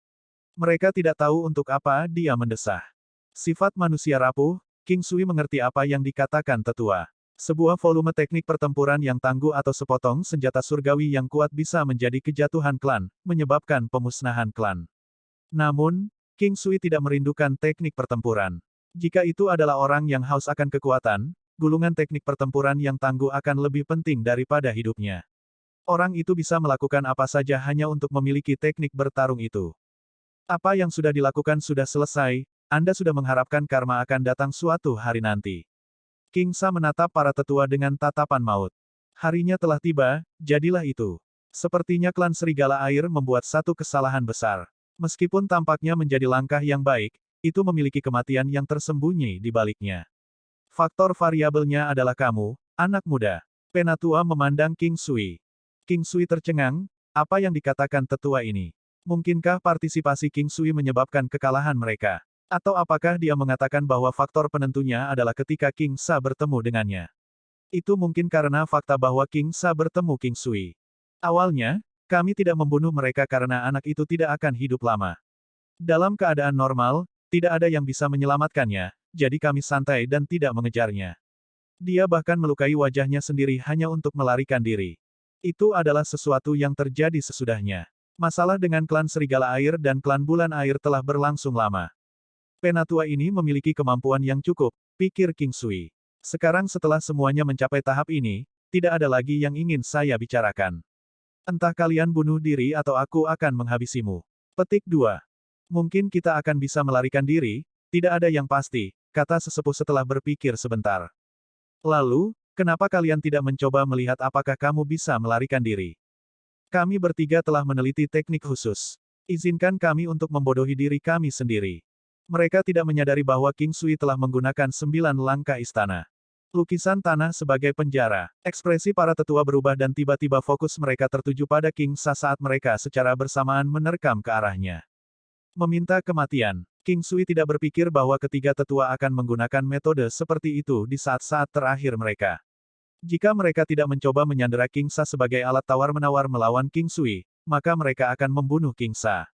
Mereka tidak tahu untuk apa dia mendesah. Sifat manusia rapuh, King Sui mengerti apa yang dikatakan tetua. Sebuah volume teknik pertempuran yang tangguh atau sepotong senjata surgawi yang kuat bisa menjadi kejatuhan klan, menyebabkan pemusnahan klan. Namun, King Sui tidak merindukan teknik pertempuran. Jika itu adalah orang yang haus akan kekuatan, gulungan teknik pertempuran yang tangguh akan lebih penting daripada hidupnya. Orang itu bisa melakukan apa saja hanya untuk memiliki teknik bertarung itu. Apa yang sudah dilakukan sudah selesai, Anda sudah mengharapkan karma akan datang suatu hari nanti. King Sa menatap para tetua dengan tatapan maut. Harinya telah tiba, jadilah itu. Sepertinya klan Serigala Air membuat satu kesalahan besar. Meskipun tampaknya menjadi langkah yang baik, itu memiliki kematian yang tersembunyi di baliknya. Faktor variabelnya adalah kamu, anak muda. Penatua memandang King Sui. King Sui tercengang, apa yang dikatakan tetua ini? Mungkinkah partisipasi King Sui menyebabkan kekalahan mereka? Atau apakah dia mengatakan bahwa faktor penentunya adalah ketika King Sa bertemu dengannya? Itu mungkin karena fakta bahwa King Sa bertemu King Sui. Awalnya, Kami tidak membunuh mereka karena anak itu tidak akan hidup lama. Dalam keadaan normal, tidak ada yang bisa menyelamatkannya, jadi kami santai dan tidak mengejarnya. Dia bahkan melukai wajahnya sendiri hanya untuk melarikan diri. Itu adalah sesuatu yang terjadi sesudahnya. Masalah dengan klan Serigala Air dan klan Bulan Air telah berlangsung lama. Penatua ini memiliki kemampuan yang cukup, pikir King Sui. Sekarang setelah semuanya mencapai tahap ini, tidak ada lagi yang ingin saya bicarakan. Entah kalian bunuh diri atau aku akan menghabisimu. Petik 2. Mungkin kita akan bisa melarikan diri, tidak ada yang pasti, kata sesepuh setelah berpikir sebentar. Lalu, kenapa kalian tidak mencoba melihat apakah kamu bisa melarikan diri? Kami bertiga telah meneliti teknik khusus. Izinkan kami untuk membodohi diri kami sendiri. Mereka tidak menyadari bahwa King Sui telah menggunakan 9 langkah istana. Lukisan tanah sebagai penjara. Ekspresi para tetua berubah dan tiba-tiba fokus mereka tertuju pada King Sa saat mereka secara bersamaan menerkam ke arahnya. Meminta kematian. King Sui tidak berpikir bahwa ketiga tetua akan menggunakan metode seperti itu di saat-saat terakhir mereka. Jika mereka tidak mencoba menyandera King Sa sebagai alat tawar-menawar melawan King Sui, maka mereka akan membunuh King Sa.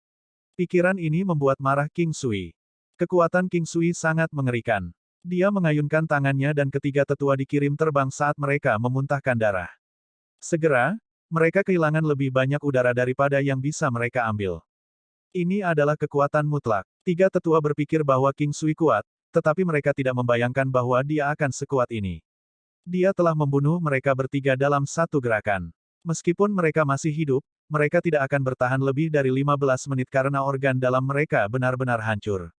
Pikiran ini membuat marah King Sui. Kekuatan King Sui sangat mengerikan. Dia mengayunkan tangannya dan ketiga tetua dikirim terbang saat mereka memuntahkan darah. Segera, mereka kehilangan lebih banyak udara daripada yang bisa mereka ambil. Ini adalah kekuatan mutlak. Tiga tetua berpikir bahwa King Sui kuat, tetapi mereka tidak membayangkan bahwa dia akan sekuat ini. Dia telah membunuh mereka bertiga dalam satu gerakan. Meskipun mereka masih hidup, mereka tidak akan bertahan lebih dari 15 menit karena organ dalam mereka benar-benar hancur.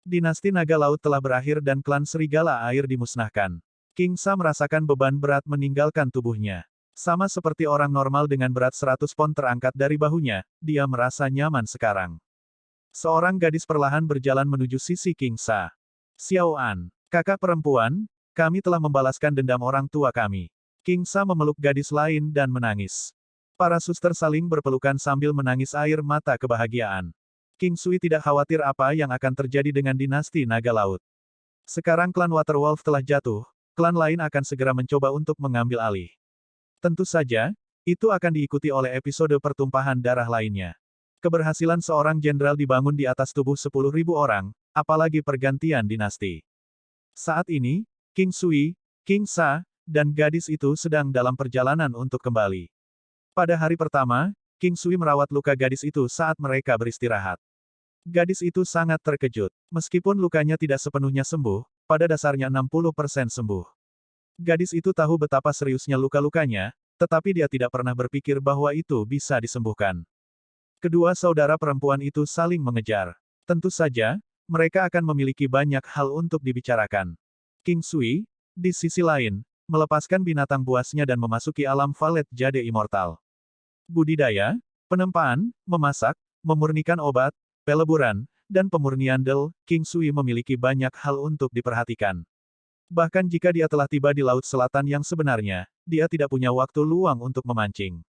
Dinasti Naga Laut telah berakhir dan klan Serigala Air dimusnahkan. King Sa merasakan beban berat meninggalkan tubuhnya. Sama seperti orang normal dengan berat 100 pon terangkat dari bahunya, dia merasa nyaman sekarang. Seorang gadis perlahan berjalan menuju sisi King Sa. Xiao An, kakak perempuan, kami telah membalaskan dendam orang tua kami. King Sa memeluk gadis lain dan menangis. Para suster saling berpelukan sambil menangis air mata kebahagiaan. King Sui tidak khawatir apa yang akan terjadi dengan dinasti Naga Laut. Sekarang klan Waterwolf telah jatuh, klan lain akan segera mencoba untuk mengambil alih. Tentu saja, itu akan diikuti oleh episode pertumpahan darah lainnya. Keberhasilan seorang jenderal dibangun di atas tubuh 10.000 orang, apalagi pergantian dinasti. Saat ini, King Sui, King Sa, dan gadis itu sedang dalam perjalanan untuk kembali. Pada hari pertama, King Sui merawat luka gadis itu saat mereka beristirahat. Gadis itu sangat terkejut. Meskipun lukanya tidak sepenuhnya sembuh, pada dasarnya 60% sembuh. Gadis itu tahu betapa seriusnya luka-lukanya, tetapi dia tidak pernah berpikir bahwa itu bisa disembuhkan. Kedua saudara perempuan itu saling mengejar. Tentu saja, mereka akan memiliki banyak hal untuk dibicarakan. King Sui, di sisi lain, melepaskan binatang buasnya dan memasuki alam Valet Jade Immortal. Budidaya, penempaan, memasak, memurnikan obat, peleburan, dan pemurnian Del, King Sui memiliki banyak hal untuk diperhatikan. Bahkan jika dia telah tiba di Laut Selatan yang sebenarnya, dia tidak punya waktu luang untuk memancing.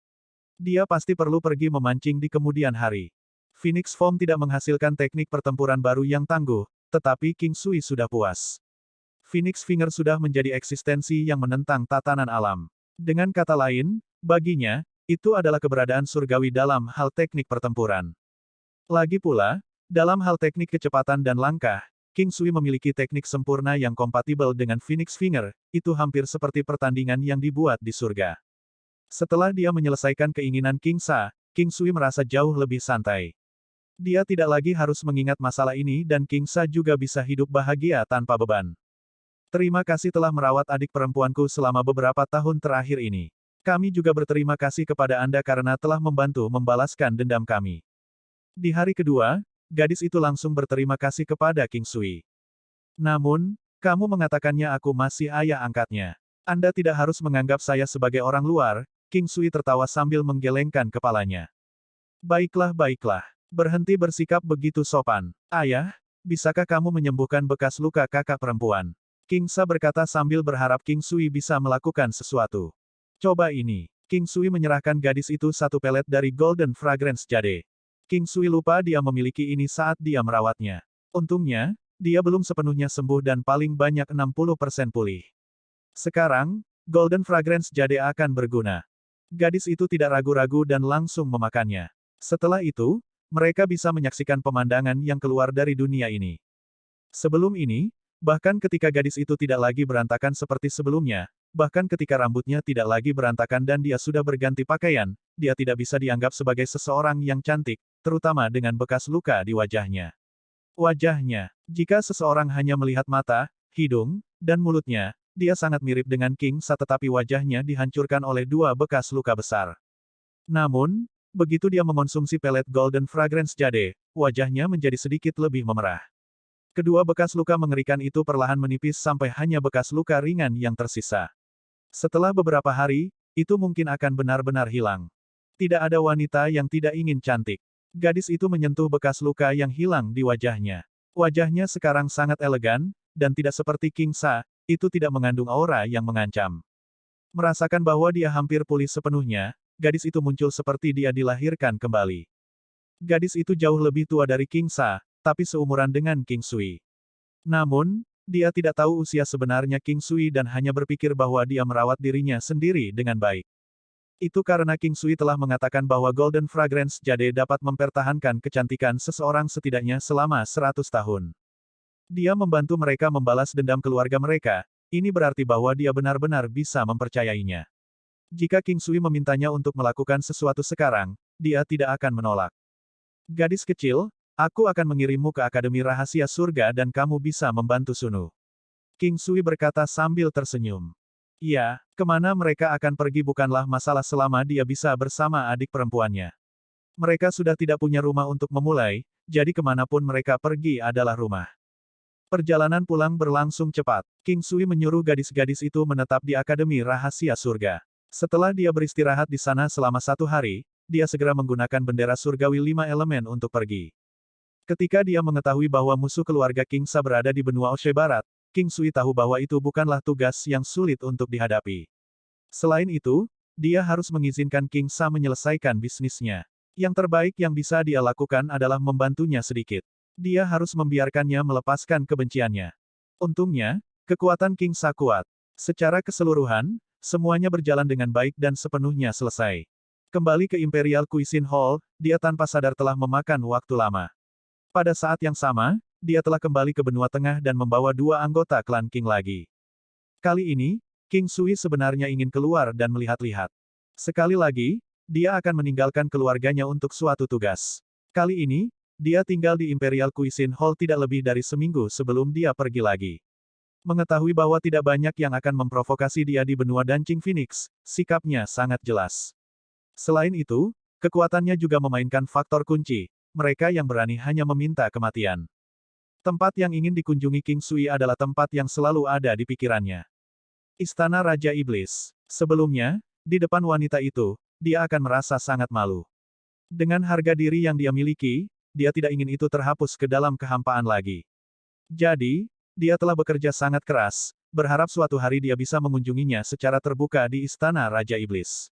Dia pasti perlu pergi memancing di kemudian hari. Phoenix Form tidak menghasilkan teknik pertempuran baru yang tangguh, tetapi King Sui sudah puas. Phoenix Finger sudah menjadi eksistensi yang menentang tatanan alam. Dengan kata lain, baginya, itu adalah keberadaan surgawi dalam hal teknik pertempuran. Lagi pula, dalam hal teknik kecepatan dan langkah, King Sui memiliki teknik sempurna yang kompatibel dengan Phoenix Finger, itu hampir seperti pertandingan yang dibuat di surga. Setelah dia menyelesaikan keinginan King Sa, King Sui merasa jauh lebih santai. Dia tidak lagi harus mengingat masalah ini dan King Sa juga bisa hidup bahagia tanpa beban. Terima kasih telah merawat adik perempuanku selama beberapa tahun terakhir ini. Kami juga berterima kasih kepada Anda karena telah membantu membalaskan dendam kami. Di hari kedua, gadis itu langsung berterima kasih kepada King Sui. Namun, kamu mengatakannya aku masih ayah angkatnya. Anda tidak harus menganggap saya sebagai orang luar, King Sui tertawa sambil menggelengkan kepalanya. Baiklah baiklah, berhenti bersikap begitu sopan. Ayah, bisakah kamu menyembuhkan bekas luka kakak perempuan? King Sa berkata sambil berharap King Sui bisa melakukan sesuatu. Coba ini. King Sui menyerahkan gadis itu satu pelet dari Golden Fragrance Jade. King Sui lupa dia memiliki ini saat dia merawatnya. Untungnya, dia belum sepenuhnya sembuh dan paling banyak 60% pulih. Sekarang, Golden Fragrance Jade akan berguna. Gadis itu tidak ragu-ragu dan langsung memakannya. Setelah itu, mereka bisa menyaksikan pemandangan yang keluar dari dunia ini. Sebelum ini, bahkan ketika gadis itu tidak lagi berantakan seperti sebelumnya, bahkan ketika rambutnya tidak lagi berantakan dan dia sudah berganti pakaian, dia tidak bisa dianggap sebagai seseorang yang cantik, terutama dengan bekas luka di wajahnya. Wajahnya, jika seseorang hanya melihat mata, hidung, dan mulutnya, dia sangat mirip dengan King Sa tetapi wajahnya dihancurkan oleh dua bekas luka besar. Namun, begitu dia mengonsumsi pelet Golden Fragrance Jade, wajahnya menjadi sedikit lebih memerah. Kedua bekas luka mengerikan itu perlahan menipis sampai hanya bekas luka ringan yang tersisa. Setelah beberapa hari, itu mungkin akan benar-benar hilang. Tidak ada wanita yang tidak ingin cantik. Gadis itu menyentuh bekas luka yang hilang di wajahnya. Wajahnya sekarang sangat elegan, dan tidak seperti King Sa, itu tidak mengandung aura yang mengancam. Merasakan bahwa dia hampir pulih sepenuhnya, gadis itu muncul seperti dia dilahirkan kembali. Gadis itu jauh lebih tua dari King Sa, tapi seumuran dengan King Sui. Namun, dia tidak tahu usia sebenarnya King Sui dan hanya berpikir bahwa dia merawat dirinya sendiri dengan baik. Itu karena King Sui telah mengatakan bahwa Golden Fragrance Jade dapat mempertahankan kecantikan seseorang setidaknya selama 100 tahun. Dia membantu mereka membalas dendam keluarga mereka, ini berarti bahwa dia benar-benar bisa mempercayainya. Jika King Sui memintanya untuk melakukan sesuatu sekarang, dia tidak akan menolak. Gadis kecil, aku akan mengirimmu ke Akademi Rahasia Surga dan kamu bisa membantu Sunu. King Sui berkata sambil tersenyum. Ya, kemana mereka akan pergi bukanlah masalah selama dia bisa bersama adik perempuannya. Mereka sudah tidak punya rumah untuk memulai, jadi kemanapun mereka pergi adalah rumah. Perjalanan pulang berlangsung cepat. King Sui menyuruh gadis-gadis itu menetap di Akademi Rahasia Surga. Setelah dia beristirahat di sana selama 1 hari, dia segera menggunakan bendera surgawi 5 elemen untuk pergi. Ketika dia mengetahui bahwa musuh keluarga King Sa berada di benua Oshe Barat, King Sui tahu bahwa itu bukanlah tugas yang sulit untuk dihadapi. Selain itu, dia harus mengizinkan King Sa menyelesaikan bisnisnya. Yang terbaik yang bisa dia lakukan adalah membantunya sedikit. Dia harus membiarkannya melepaskan kebenciannya. Untungnya, kekuatan King Sa kuat. Secara keseluruhan, semuanya berjalan dengan baik dan sepenuhnya selesai. Kembali ke Imperial Cuisine Hall, dia tanpa sadar telah memakan waktu lama. Pada saat yang sama, dia telah kembali ke benua tengah dan membawa 2 anggota klan King lagi. Kali ini, King Sui sebenarnya ingin keluar dan melihat-lihat. Sekali lagi, dia akan meninggalkan keluarganya untuk suatu tugas. Kali ini, dia tinggal di Imperial Cuisine Hall tidak lebih dari seminggu sebelum dia pergi lagi. Mengetahui bahwa tidak banyak yang akan memprovokasi dia di benua Dancing Phoenix, sikapnya sangat jelas. Selain itu, kekuatannya juga memainkan faktor kunci, mereka yang berani hanya meminta kematian. Tempat yang ingin dikunjungi King Sui adalah tempat yang selalu ada di pikirannya. Istana Raja Iblis. Sebelumnya, di depan wanita itu, dia akan merasa sangat malu. Dengan harga diri yang dia miliki, dia tidak ingin itu terhapus ke dalam kehampaan lagi. Jadi, dia telah bekerja sangat keras, berharap suatu hari dia bisa mengunjunginya secara terbuka di Istana Raja Iblis.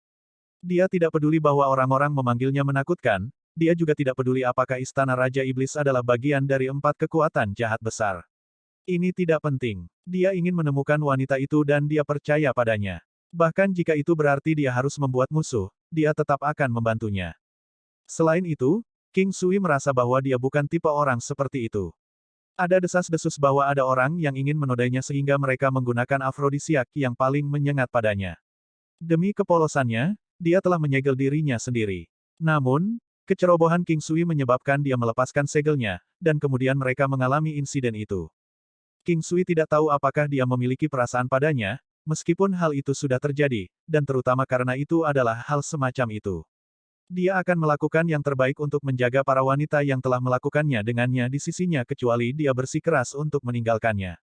Dia tidak peduli bahwa orang-orang memanggilnya menakutkan, dia juga tidak peduli apakah Istana Raja Iblis adalah bagian dari 4 kekuatan jahat besar. Ini tidak penting. Dia ingin menemukan wanita itu dan dia percaya padanya. Bahkan jika itu berarti dia harus membuat musuh, dia tetap akan membantunya. Selain itu, King Sui merasa bahwa dia bukan tipe orang seperti itu. Ada desas-desus bahwa ada orang yang ingin menodainya sehingga mereka menggunakan afrodisiak yang paling menyengat padanya. Demi kepolosannya, dia telah menyegel dirinya sendiri. Namun, kecerobohan King Sui menyebabkan dia melepaskan segelnya, dan kemudian mereka mengalami insiden itu. King Sui tidak tahu apakah dia memiliki perasaan padanya, meskipun hal itu sudah terjadi, dan terutama karena itu adalah hal semacam itu. Dia akan melakukan yang terbaik untuk menjaga para wanita yang telah melakukannya dengannya di sisinya kecuali dia bersikeras untuk meninggalkannya.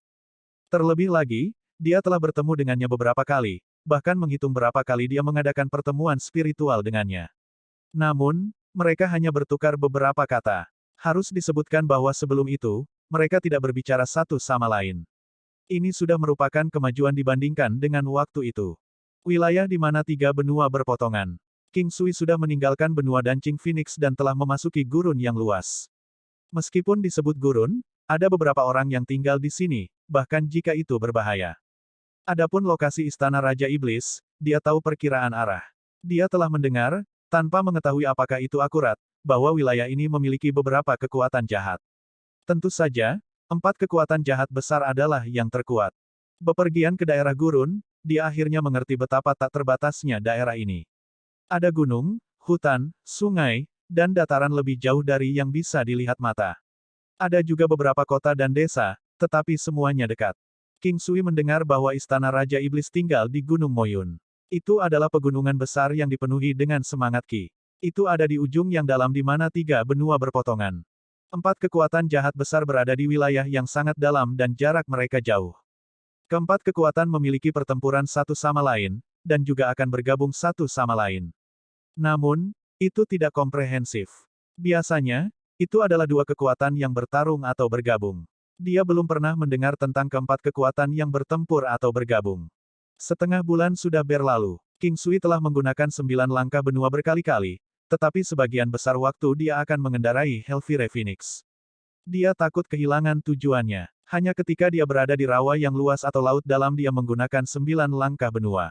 Terlebih lagi, dia telah bertemu dengannya beberapa kali, bahkan menghitung berapa kali dia mengadakan pertemuan spiritual dengannya. Namun, mereka hanya bertukar beberapa kata. Harus disebutkan bahwa sebelum itu, mereka tidak berbicara satu sama lain. Ini sudah merupakan kemajuan dibandingkan dengan waktu itu. Wilayah di mana 3 benua berpotongan. King Sui sudah meninggalkan benua Dancing Phoenix dan telah memasuki gurun yang luas. Meskipun disebut gurun, ada beberapa orang yang tinggal di sini, bahkan jika itu berbahaya. Adapun lokasi Istana Raja Iblis, dia tahu perkiraan arah. Dia telah mendengar, tanpa mengetahui apakah itu akurat, bahwa wilayah ini memiliki beberapa kekuatan jahat. Tentu saja, 4 kekuatan jahat besar adalah yang terkuat. Bepergian ke daerah gurun, dia akhirnya mengerti betapa tak terbatasnya daerah ini. Ada gunung, hutan, sungai, dan dataran lebih jauh dari yang bisa dilihat mata. Ada juga beberapa kota dan desa, tetapi semuanya dekat. King Sui mendengar bahwa istana Raja Iblis tinggal di Gunung Moyun. Itu adalah pegunungan besar yang dipenuhi dengan semangat Qi. Itu ada di ujung yang dalam di mana 3 benua berpotongan. 4 kekuatan jahat besar berada di wilayah yang sangat dalam dan jarak mereka jauh. Keempat kekuatan memiliki pertempuran satu sama lain, dan juga akan bergabung satu sama lain. Namun, itu tidak komprehensif. Biasanya, itu adalah 2 kekuatan yang bertarung atau bergabung. Dia belum pernah mendengar tentang keempat kekuatan yang bertempur atau bergabung. Setengah bulan sudah berlalu. King Sui telah menggunakan 9 langkah benua berkali-kali, tetapi sebagian besar waktu dia akan mengendarai Hellfire Phoenix. Dia takut kehilangan tujuannya. Hanya ketika dia berada di rawa yang luas atau laut dalam dia menggunakan 9 langkah benua.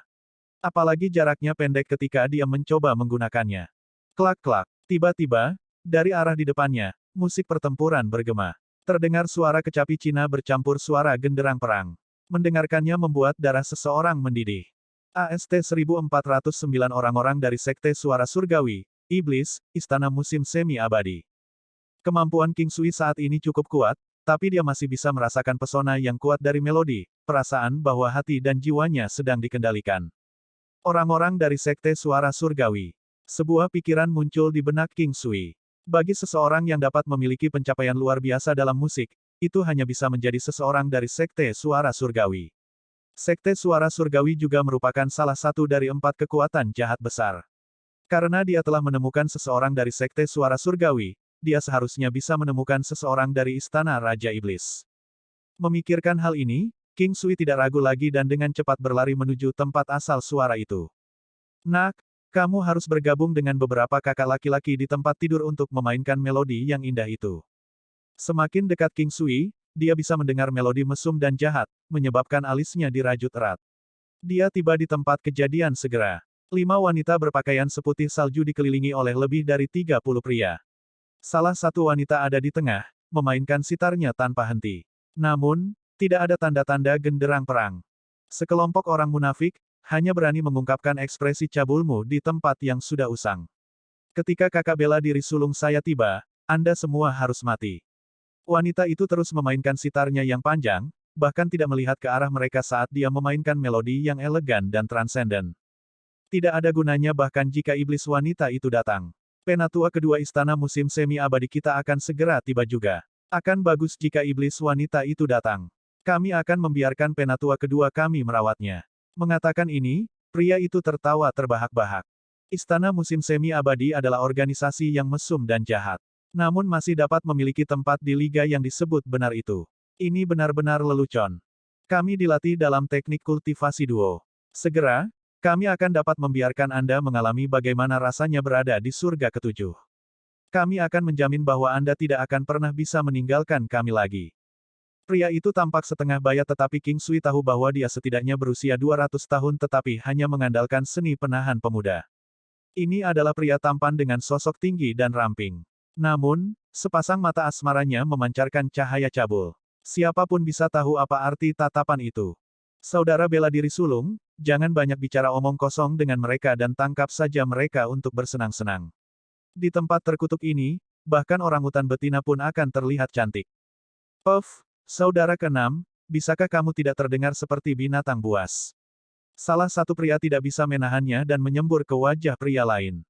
Apalagi jaraknya pendek ketika dia mencoba menggunakannya. Klak-klak. Tiba-tiba, dari arah di depannya, musik pertempuran bergema. Terdengar suara kecapi Cina bercampur suara genderang perang. Mendengarkannya membuat darah seseorang mendidih. AST 1409 orang-orang dari Sekte Suara Surgawi, Iblis, Istana Musim Semi Abadi. Kemampuan King Sui saat ini cukup kuat, tapi dia masih bisa merasakan pesona yang kuat dari melodi, perasaan bahwa hati dan jiwanya sedang dikendalikan. Orang-orang dari Sekte Suara Surgawi. Sebuah pikiran muncul di benak King Sui. Bagi seseorang yang dapat memiliki pencapaian luar biasa dalam musik, itu hanya bisa menjadi seseorang dari Sekte Suara Surgawi. Sekte Suara Surgawi juga merupakan salah satu dari 4 kekuatan jahat besar. Karena dia telah menemukan seseorang dari Sekte Suara Surgawi, dia seharusnya bisa menemukan seseorang dari Istana Raja Iblis. Memikirkan hal ini, King Sui tidak ragu lagi dan dengan cepat berlari menuju tempat asal suara itu. Nak, kamu harus bergabung dengan beberapa kakak laki-laki di tempat tidur untuk memainkan melodi yang indah itu. Semakin dekat King Sui, dia bisa mendengar melodi mesum dan jahat, menyebabkan alisnya dirajut erat. Dia tiba di tempat kejadian segera. 5 wanita berpakaian seputih salju dikelilingi oleh lebih dari 30 pria. Salah satu wanita ada di tengah, memainkan sitarnya tanpa henti. Namun, tidak ada tanda-tanda genderang perang. Sekelompok orang munafik, hanya berani mengungkapkan ekspresi cabulmu di tempat yang sudah usang. Ketika kakak bela diri sulung saya tiba, Anda semua harus mati. Wanita itu terus memainkan sitarnya yang panjang, bahkan tidak melihat ke arah mereka saat dia memainkan melodi yang elegan dan transenden. Tidak ada gunanya bahkan jika iblis wanita itu datang. Penatua kedua istana musim semi abadi kita akan segera tiba juga. Akan bagus jika iblis wanita itu datang. Kami akan membiarkan penatua kedua kami merawatnya. Mengatakan ini, pria itu tertawa terbahak-bahak. Istana musim semi abadi adalah organisasi yang mesum dan jahat. Namun masih dapat memiliki tempat di liga yang disebut benar itu. Ini benar-benar lelucon. Kami dilatih dalam teknik kultivasi duo. Segera, kami akan dapat membiarkan Anda mengalami bagaimana rasanya berada di surga ketujuh. Kami akan menjamin bahwa Anda tidak akan pernah bisa meninggalkan kami lagi. Pria itu tampak setengah baya tetapi King Sui tahu bahwa dia setidaknya berusia 200 tahun tetapi hanya mengandalkan seni penahan pemuda. Ini adalah pria tampan dengan sosok tinggi dan ramping. Namun, sepasang mata asmaranya memancarkan cahaya cabul. Siapapun bisa tahu apa arti tatapan itu. Saudara bela diri sulung, jangan banyak bicara omong kosong dengan mereka dan tangkap saja mereka untuk bersenang-senang. Di tempat terkutuk ini, bahkan orangutan betina pun akan terlihat cantik. Puff. Saudara keenam, bisakah kamu tidak terdengar seperti binatang buas? Salah satu pria tidak bisa menahannya dan menyembur ke wajah pria lain.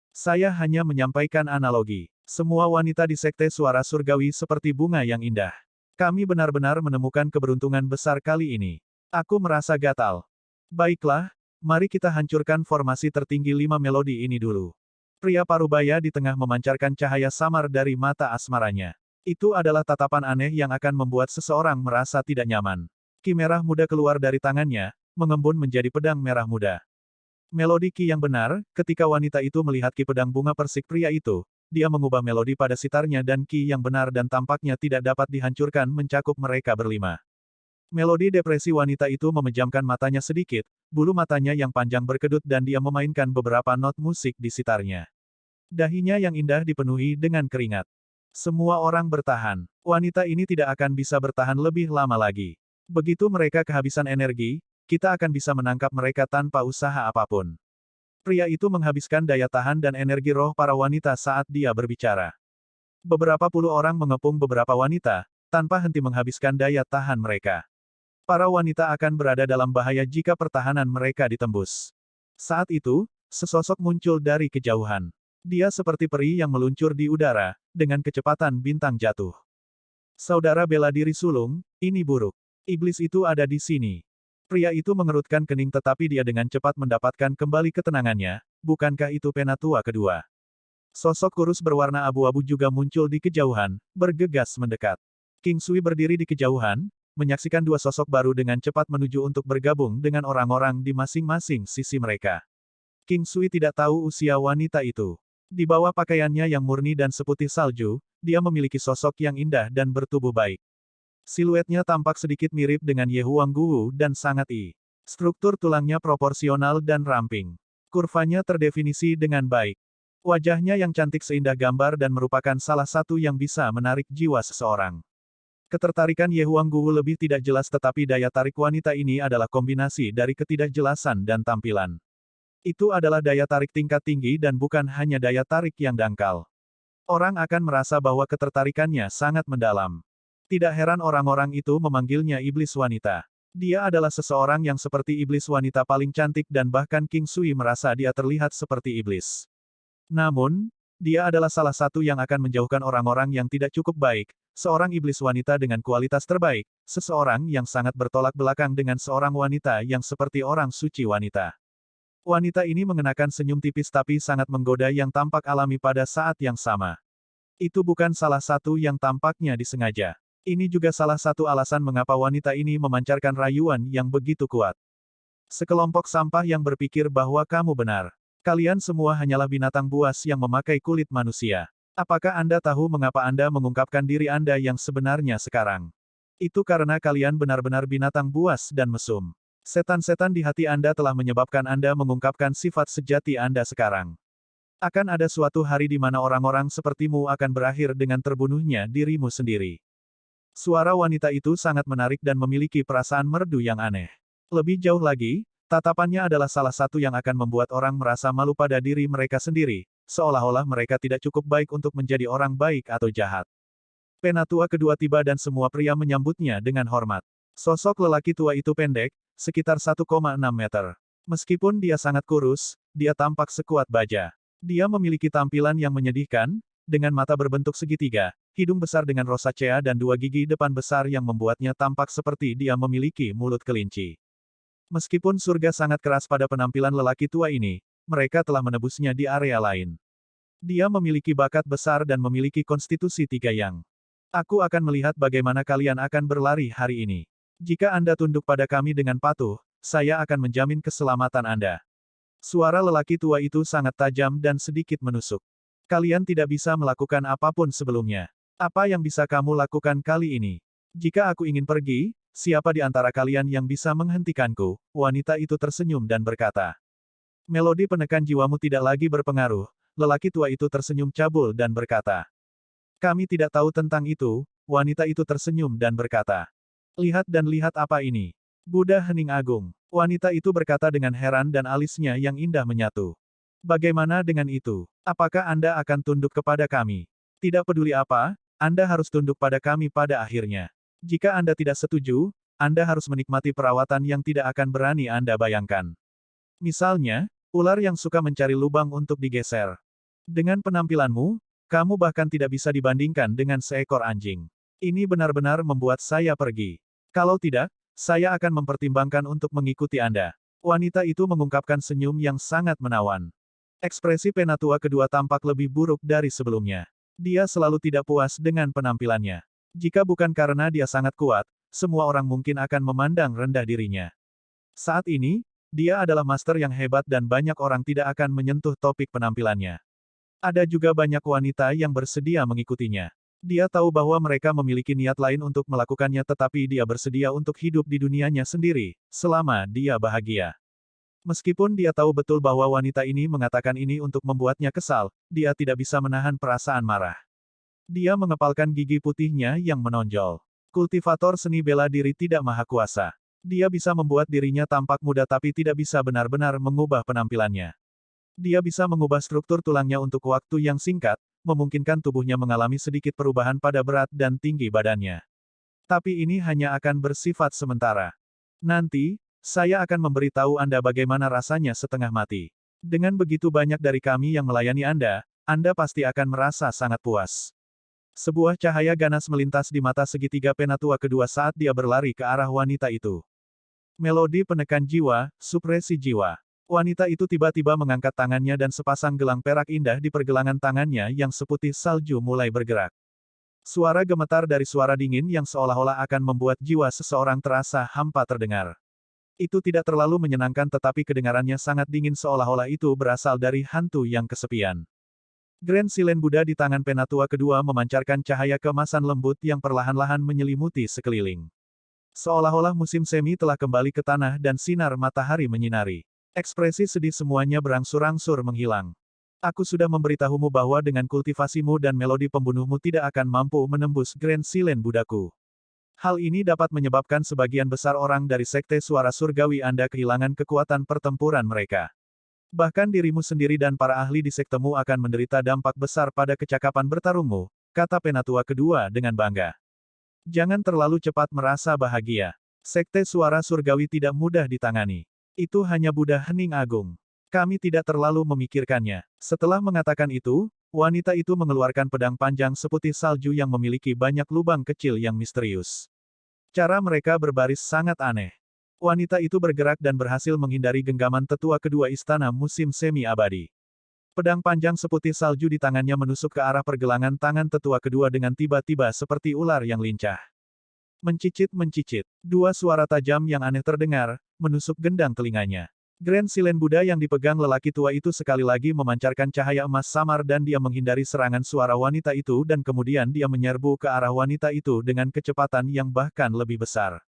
Saya hanya menyampaikan analogi. Semua wanita di Sekte Suara Surgawi seperti bunga yang indah. Kami benar-benar menemukan keberuntungan besar kali ini. Aku merasa gatal. Baiklah, mari kita hancurkan formasi tertinggi 5 melodi ini dulu. Pria parubaya di tengah memancarkan cahaya samar dari mata asmaranya. Itu adalah tatapan aneh yang akan membuat seseorang merasa tidak nyaman. Ki merah muda keluar dari tangannya, mengembun menjadi pedang merah muda. Melodi Ki yang benar, ketika wanita itu melihat Ki pedang bunga persik pria itu, dia mengubah melodi pada sitarnya dan Ki yang benar dan tampaknya tidak dapat dihancurkan mencakup mereka berlima. Melodi depresi wanita itu memejamkan matanya sedikit, bulu matanya yang panjang berkedut dan dia memainkan beberapa not musik di sitarnya. Dahinya yang indah dipenuhi dengan keringat. Semua orang bertahan. Wanita ini tidak akan bisa bertahan lebih lama lagi. Begitu mereka kehabisan energi, kita akan bisa menangkap mereka tanpa usaha apapun. Pria itu menghabiskan daya tahan dan energi roh para wanita saat dia berbicara. Beberapa puluh orang mengepung beberapa wanita, tanpa henti menghabiskan daya tahan mereka. Para wanita akan berada dalam bahaya jika pertahanan mereka ditembus. Saat itu, sesosok muncul dari kejauhan. Dia seperti peri yang meluncur di udara, dengan kecepatan bintang jatuh. Saudara bela diri sulung, ini buruk. Iblis itu ada di sini. Pria itu mengerutkan kening tetapi dia dengan cepat mendapatkan kembali ketenangannya, bukankah itu penatua kedua? Sosok kurus berwarna abu-abu juga muncul di kejauhan, bergegas mendekat. King Sui berdiri di kejauhan, menyaksikan dua sosok baru dengan cepat menuju untuk bergabung dengan orang-orang di masing-masing sisi mereka. King Sui tidak tahu usia wanita itu. Di bawah pakaiannya yang murni dan seputih salju, dia memiliki sosok yang indah dan bertubuh baik. Siluetnya tampak sedikit mirip dengan Ye Huangguwu dan sangat struktur tulangnya proporsional dan ramping. Kurvanya terdefinisi dengan baik. Wajahnya yang cantik seindah gambar dan merupakan salah satu yang bisa menarik jiwa seseorang. Ketertarikan Ye Huangguwu lebih tidak jelas tetapi daya tarik wanita ini adalah kombinasi dari ketidakjelasan dan tampilan. Itu adalah daya tarik tingkat tinggi dan bukan hanya daya tarik yang dangkal. Orang akan merasa bahwa ketertarikannya sangat mendalam. Tidak heran orang-orang itu memanggilnya iblis wanita. Dia adalah seseorang yang seperti iblis wanita paling cantik dan bahkan King Sui merasa dia terlihat seperti iblis. Namun, dia adalah salah satu yang akan menjauhkan orang-orang yang tidak cukup baik, seorang iblis wanita dengan kualitas terbaik, seseorang yang sangat bertolak belakang dengan seorang wanita yang seperti orang suci wanita. Wanita ini mengenakan senyum tipis tapi sangat menggoda yang tampak alami pada saat yang sama. Itu bukan salah satu yang tampaknya disengaja. Ini juga salah satu alasan mengapa wanita ini memancarkan rayuan yang begitu kuat. Sekelompok sampah yang berpikir bahwa kamu benar. Kalian semua hanyalah binatang buas yang memakai kulit manusia. Apakah Anda tahu mengapa Anda mengungkapkan diri Anda yang sebenarnya sekarang? Itu karena kalian benar-benar binatang buas dan mesum. Setan-setan di hati Anda telah menyebabkan Anda mengungkapkan sifat sejati Anda sekarang. Akan ada suatu hari di mana orang-orang sepertimu akan berakhir dengan terbunuhnya dirimu sendiri. Suara wanita itu sangat menarik dan memiliki perasaan merdu yang aneh. Lebih jauh lagi, tatapannya adalah salah satu yang akan membuat orang merasa malu pada diri mereka sendiri, seolah-olah mereka tidak cukup baik untuk menjadi orang baik atau jahat. Penatua kedua tiba dan semua pria menyambutnya dengan hormat. Sosok lelaki tua itu pendek, sekitar 1,6 meter. Meskipun dia sangat kurus, dia tampak sekuat baja. Dia memiliki tampilan yang menyedihkan, dengan mata berbentuk segitiga, hidung besar dengan rosacea dan dua gigi depan besar yang membuatnya tampak seperti dia memiliki mulut kelinci. Meskipun surga sangat keras pada penampilan lelaki tua ini, mereka telah menebusnya di area lain. Dia memiliki bakat besar dan memiliki konstitusi tiga yang. Aku akan melihat bagaimana kalian akan berlari hari ini. Jika Anda tunduk pada kami dengan patuh, saya akan menjamin keselamatan Anda. Suara lelaki tua itu sangat tajam dan sedikit menusuk. Kalian tidak bisa melakukan apapun sebelumnya. Apa yang bisa kamu lakukan kali ini? Jika aku ingin pergi, siapa di antara kalian yang bisa menghentikanku? Wanita itu tersenyum dan berkata. Melodi penekan jiwamu tidak lagi berpengaruh. Lelaki tua itu tersenyum cabul dan berkata. Kami tidak tahu tentang itu. Wanita itu tersenyum dan berkata. Lihat dan lihat apa ini. Buddha Hening Agung. Wanita itu berkata dengan heran dan alisnya yang indah menyatu. Bagaimana dengan itu? Apakah Anda akan tunduk kepada kami? Tidak peduli apa, Anda harus tunduk pada kami pada akhirnya. Jika Anda tidak setuju, Anda harus menikmati perawatan yang tidak akan berani Anda bayangkan. Misalnya, ular yang suka mencari lubang untuk digeser. Dengan penampilanmu, kamu bahkan tidak bisa dibandingkan dengan seekor anjing. Ini benar-benar membuat saya pergi. Kalau tidak, saya akan mempertimbangkan untuk mengikuti Anda. Wanita itu mengungkapkan senyum yang sangat menawan. Ekspresi penatua kedua tampak lebih buruk dari sebelumnya. Dia selalu tidak puas dengan penampilannya. Jika bukan karena dia sangat kuat, semua orang mungkin akan memandang rendah dirinya. Saat ini, dia adalah master yang hebat dan banyak orang tidak akan menyentuh topik penampilannya. Ada juga banyak wanita yang bersedia mengikutinya. Dia tahu bahwa mereka memiliki niat lain untuk melakukannya tetapi dia bersedia untuk hidup di dunianya sendiri, selama dia bahagia. Meskipun dia tahu betul bahwa wanita ini mengatakan ini untuk membuatnya kesal, dia tidak bisa menahan perasaan marah. Dia mengepalkan gigi putihnya yang menonjol. Kultivator seni bela diri tidak maha kuasa. Dia bisa membuat dirinya tampak muda tapi tidak bisa benar-benar mengubah penampilannya. Dia bisa mengubah struktur tulangnya untuk waktu yang singkat, memungkinkan tubuhnya mengalami sedikit perubahan pada berat dan tinggi badannya. Tapi ini hanya akan bersifat sementara. Nanti, saya akan memberitahu Anda bagaimana rasanya setengah mati. Dengan begitu banyak dari kami yang melayani Anda pasti akan merasa sangat puas. Sebuah cahaya ganas melintas di mata segitiga penatua kedua saat dia berlari ke arah wanita itu. Melodi penekan jiwa, supresi jiwa. Wanita itu tiba-tiba mengangkat tangannya dan sepasang gelang perak indah di pergelangan tangannya yang seputih salju mulai bergerak. Suara gemetar dari suara dingin yang seolah-olah akan membuat jiwa seseorang terasa hampa terdengar. Itu tidak terlalu menyenangkan tetapi kedengarannya sangat dingin seolah-olah itu berasal dari hantu yang kesepian. Grand Silen Buddha di tangan penatua kedua memancarkan cahaya keemasan lembut yang perlahan-lahan menyelimuti sekeliling. Seolah-olah musim semi telah kembali ke tanah dan sinar matahari menyinari. Ekspresi sedih semuanya berangsur-angsur menghilang. Aku sudah memberitahumu bahwa dengan kultivasimu dan melodi pembunuhmu tidak akan mampu menembus Grand Silen Buddhaku. Hal ini dapat menyebabkan sebagian besar orang dari Sekte Suara Surgawi Anda kehilangan kekuatan pertempuran mereka. Bahkan dirimu sendiri dan para ahli di sektemu akan menderita dampak besar pada kecakapan bertarungmu, kata penatua kedua dengan bangga. Jangan terlalu cepat merasa bahagia. Sekte Suara Surgawi tidak mudah ditangani. Itu hanya Buddha Hening Agung. Kami tidak terlalu memikirkannya. Setelah mengatakan itu, wanita itu mengeluarkan pedang panjang seputih salju yang memiliki banyak lubang kecil yang misterius. Cara mereka berbaris sangat aneh. Wanita itu bergerak dan berhasil menghindari genggaman tetua kedua istana musim semi abadi. Pedang panjang seputih salju di tangannya menusuk ke arah pergelangan tangan tetua kedua dengan tiba-tiba seperti ular yang lincah. Mencicit-mencicit. Dua suara tajam yang aneh terdengar, menusuk gendang telinganya. Grand Silen Buddha yang dipegang lelaki tua itu sekali lagi memancarkan cahaya emas samar dan dia menghindari serangan suara wanita itu dan kemudian dia menyerbu ke arah wanita itu dengan kecepatan yang bahkan lebih besar.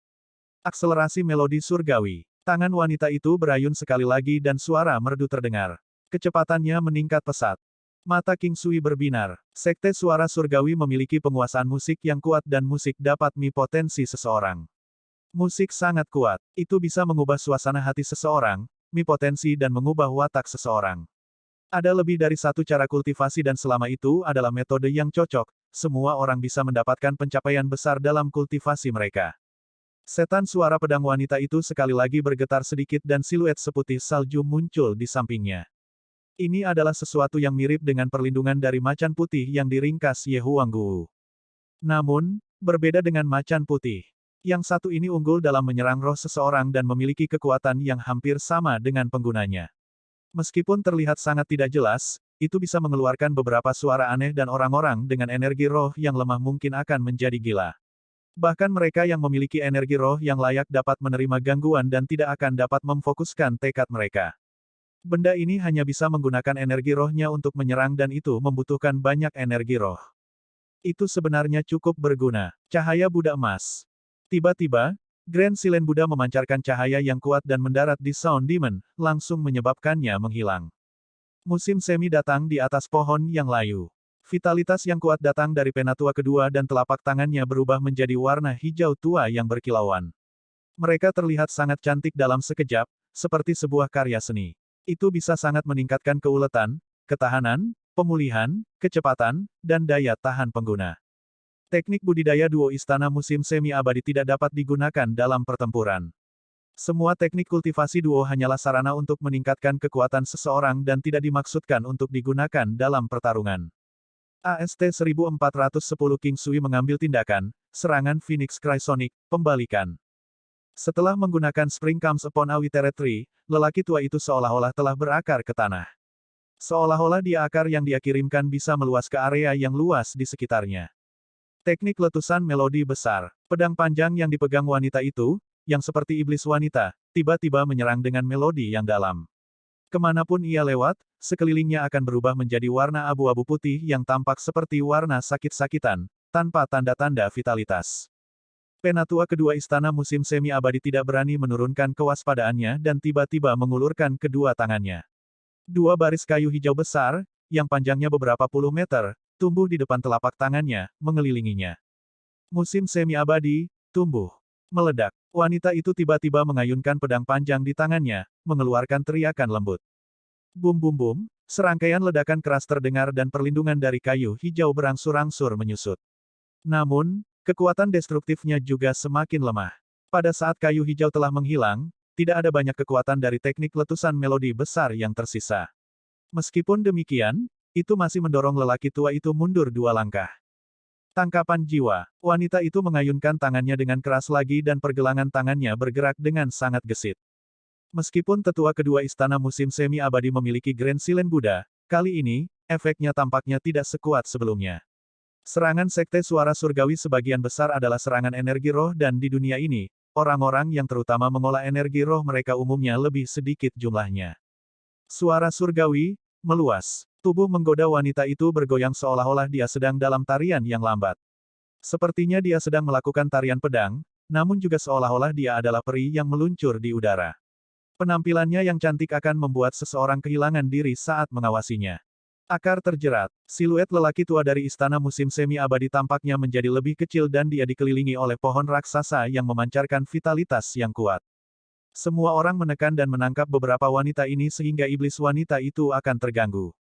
Akselerasi melodi surgawi. Tangan wanita itu berayun sekali lagi dan suara merdu terdengar. Kecepatannya meningkat pesat. Mata King Sui berbinar. Sekte Suara Surgawi memiliki penguasaan musik yang kuat dan musik dapat mi-potensi seseorang. Musik sangat kuat. Itu bisa mengubah suasana hati seseorang, mi-potensi dan mengubah watak seseorang. Ada lebih dari satu cara kultivasi dan selama itu adalah metode yang cocok, semua orang bisa mendapatkan pencapaian besar dalam kultivasi mereka. Setan suara pedang wanita itu sekali lagi bergetar sedikit dan siluet seputih salju muncul di sampingnya. Ini adalah sesuatu yang mirip dengan perlindungan dari macan putih yang diringkas Ye Huangguo. Namun, berbeda dengan macan putih. Yang satu ini unggul dalam menyerang roh seseorang dan memiliki kekuatan yang hampir sama dengan penggunanya. Meskipun terlihat sangat tidak jelas, itu bisa mengeluarkan beberapa suara aneh dan orang-orang dengan energi roh yang lemah mungkin akan menjadi gila. Bahkan mereka yang memiliki energi roh yang layak dapat menerima gangguan dan tidak akan dapat memfokuskan tekad mereka. Benda ini hanya bisa menggunakan energi rohnya untuk menyerang dan itu membutuhkan banyak energi roh. Itu sebenarnya cukup berguna. Cahaya Buddha emas. Tiba-tiba, Grand Silen Buddha memancarkan cahaya yang kuat dan mendarat di Sound Demon, langsung menyebabkannya menghilang. Musim semi datang di atas pohon yang layu. Vitalitas yang kuat datang dari penatua kedua dan telapak tangannya berubah menjadi warna hijau tua yang berkilauan. Mereka terlihat sangat cantik dalam sekejap, seperti sebuah karya seni. Itu bisa sangat meningkatkan keuletan, ketahanan, pemulihan, kecepatan, dan daya tahan pengguna. Teknik budidaya duo istana musim semi abadi tidak dapat digunakan dalam pertempuran. Semua teknik kultivasi duo hanyalah sarana untuk meningkatkan kekuatan seseorang dan tidak dimaksudkan untuk digunakan dalam pertarungan. AST 1410 King Sui mengambil tindakan, serangan Phoenix Chrysonic, pembalikan. Setelah menggunakan Spring Comes Upon a Withered Tree, lelaki tua itu seolah-olah telah berakar ke tanah. Seolah-olah akar yang dia kirimkan bisa meluas ke area yang luas di sekitarnya. Teknik letusan melodi besar. Pedang panjang yang dipegang wanita itu, yang seperti iblis wanita, tiba-tiba menyerang dengan melodi yang dalam. Kemanapun ia lewat, sekelilingnya akan berubah menjadi warna abu-abu putih yang tampak seperti warna sakit-sakitan, tanpa tanda-tanda vitalitas. Penatua kedua istana musim semi abadi tidak berani menurunkan kewaspadaannya dan tiba-tiba mengulurkan kedua tangannya. Dua baris kayu hijau besar, yang panjangnya beberapa puluh meter, tumbuh di depan telapak tangannya, mengelilinginya. Musim semi abadi, tumbuh. Meledak. Wanita itu tiba-tiba mengayunkan pedang panjang di tangannya, mengeluarkan teriakan lembut. Bum bum bum, serangkaian ledakan keras terdengar dan perlindungan dari kayu hijau berangsur-angsur menyusut. Namun, kekuatan destruktifnya juga semakin lemah. Pada saat kayu hijau telah menghilang, tidak ada banyak kekuatan dari teknik letusan melodi besar yang tersisa. Meskipun demikian, itu masih mendorong lelaki tua itu mundur dua langkah. Tangkapan jiwa. Wanita itu mengayunkan tangannya dengan keras lagi dan pergelangan tangannya bergerak dengan sangat gesit. Meskipun tetua kedua istana musim semi abadi memiliki Grand Silent Buddha, kali ini, efeknya tampaknya tidak sekuat sebelumnya. Serangan Sekte Suara Surgawi sebagian besar adalah serangan energi roh dan di dunia ini, orang-orang yang terutama mengolah energi roh mereka umumnya lebih sedikit jumlahnya. Suara surgawi, meluas. Tubuh menggoda wanita itu bergoyang seolah-olah dia sedang dalam tarian yang lambat. Sepertinya dia sedang melakukan tarian pedang, namun juga seolah-olah dia adalah peri yang meluncur di udara. Penampilannya yang cantik akan membuat seseorang kehilangan diri saat mengawasinya. Akar terjerat. Siluet lelaki tua dari istana musim semi abadi tampaknya menjadi lebih kecil dan dia dikelilingi oleh pohon raksasa yang memancarkan vitalitas yang kuat. Semua orang menekan dan menangkap beberapa wanita ini sehingga iblis wanita itu akan terganggu.